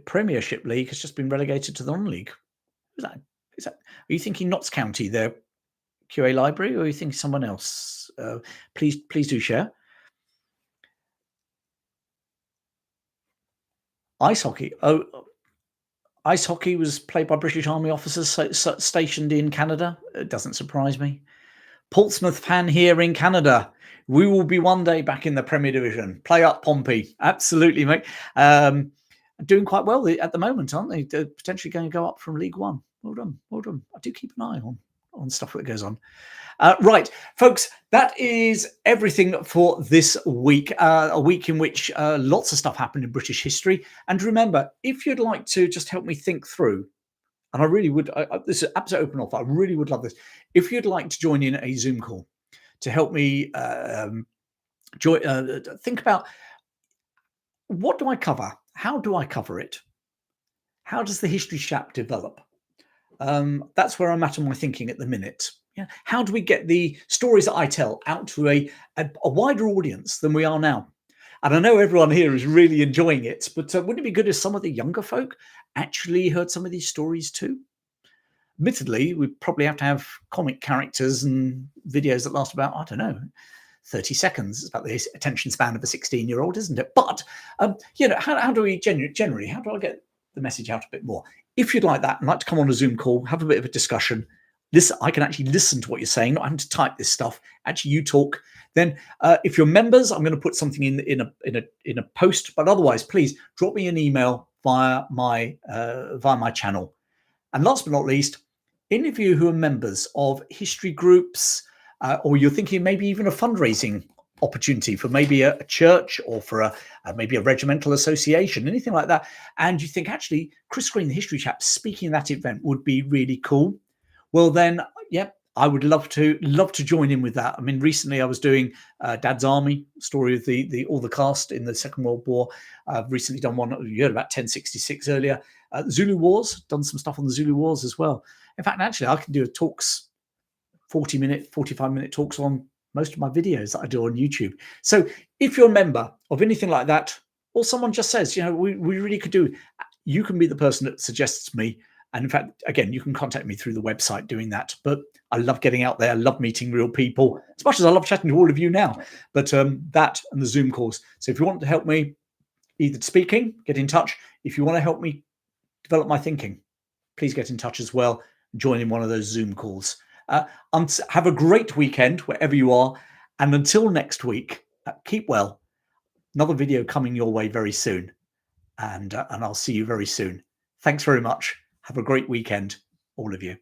Premiership League has just been relegated to the non-league. Who's that? Are you thinking Notts County there, QA library, or you think someone else? Please do share. Ice hockey. Oh, ice hockey was played by British Army officers stationed in Canada. It doesn't surprise me. Portsmouth fan here in Canada. We will be one day back in the Premier Division. Play up, Pompey. Absolutely, mate. Doing quite well at the moment, aren't they? They're potentially going to go up from League One. Well done. Well done. I do keep an eye on stuff that goes on. Right, folks, that is everything for this week. A week in which lots of stuff happened in British history. And remember, if you'd like to just help me think through, and I really would, this is absolute open offer, I really would love this. If you'd like to join in a Zoom call to help me think about, what do I cover? How do I cover it? How does the history chap develop? That's where I'm at on my thinking at the minute. Yeah. How do we get the stories that I tell out to a wider audience than we are now? And I know everyone here is really enjoying it, but wouldn't it be good if some of the younger folk actually heard some of these stories too? Admittedly, we probably have to have comic characters and videos that last about, I don't know, 30 seconds. It's about the attention span of a 16-year-old, isn't it? But, how do we generally, how do I get the message out a bit more? If you'd like that and like to come on a Zoom call, have a bit of a discussion, I can actually listen to what you're saying, not having to type this stuff. Actually, you talk. Then, if you're members, I'm going to put something in a post. But otherwise, please drop me an email via my channel. And last but not least, any of you who are members of history groups, or you're thinking maybe even a fundraising opportunity for maybe a church or for maybe a regimental association, anything like that, and you think actually Chris Green, the history chap, speaking at that event would be really cool. Well, then, I would love to join in with that. I mean, recently I was doing Dad's Army, story of all the cast in the Second World War. I've recently done one, you heard about 1066 earlier. Zulu Wars, done some stuff on the Zulu Wars as well. In fact, actually, I can do 40-minute, 45-minute talks on most of my videos that I do on YouTube. So if you're a member of anything like that, or someone just says, we really could do, you can be the person that suggests me. And in fact, again, you can contact me through the website doing that. But I love getting out there. I love meeting real people, as much as I love chatting to all of you now. But that and the Zoom calls. So if you want to help me, either speaking, get in touch. If you want to help me develop my thinking, please get in touch as well. Join in one of those Zoom calls. Have a great weekend wherever you are. And until next week, keep well. Another video coming your way very soon. And I'll see you very soon. Thanks very much. Have a great weekend, all of you.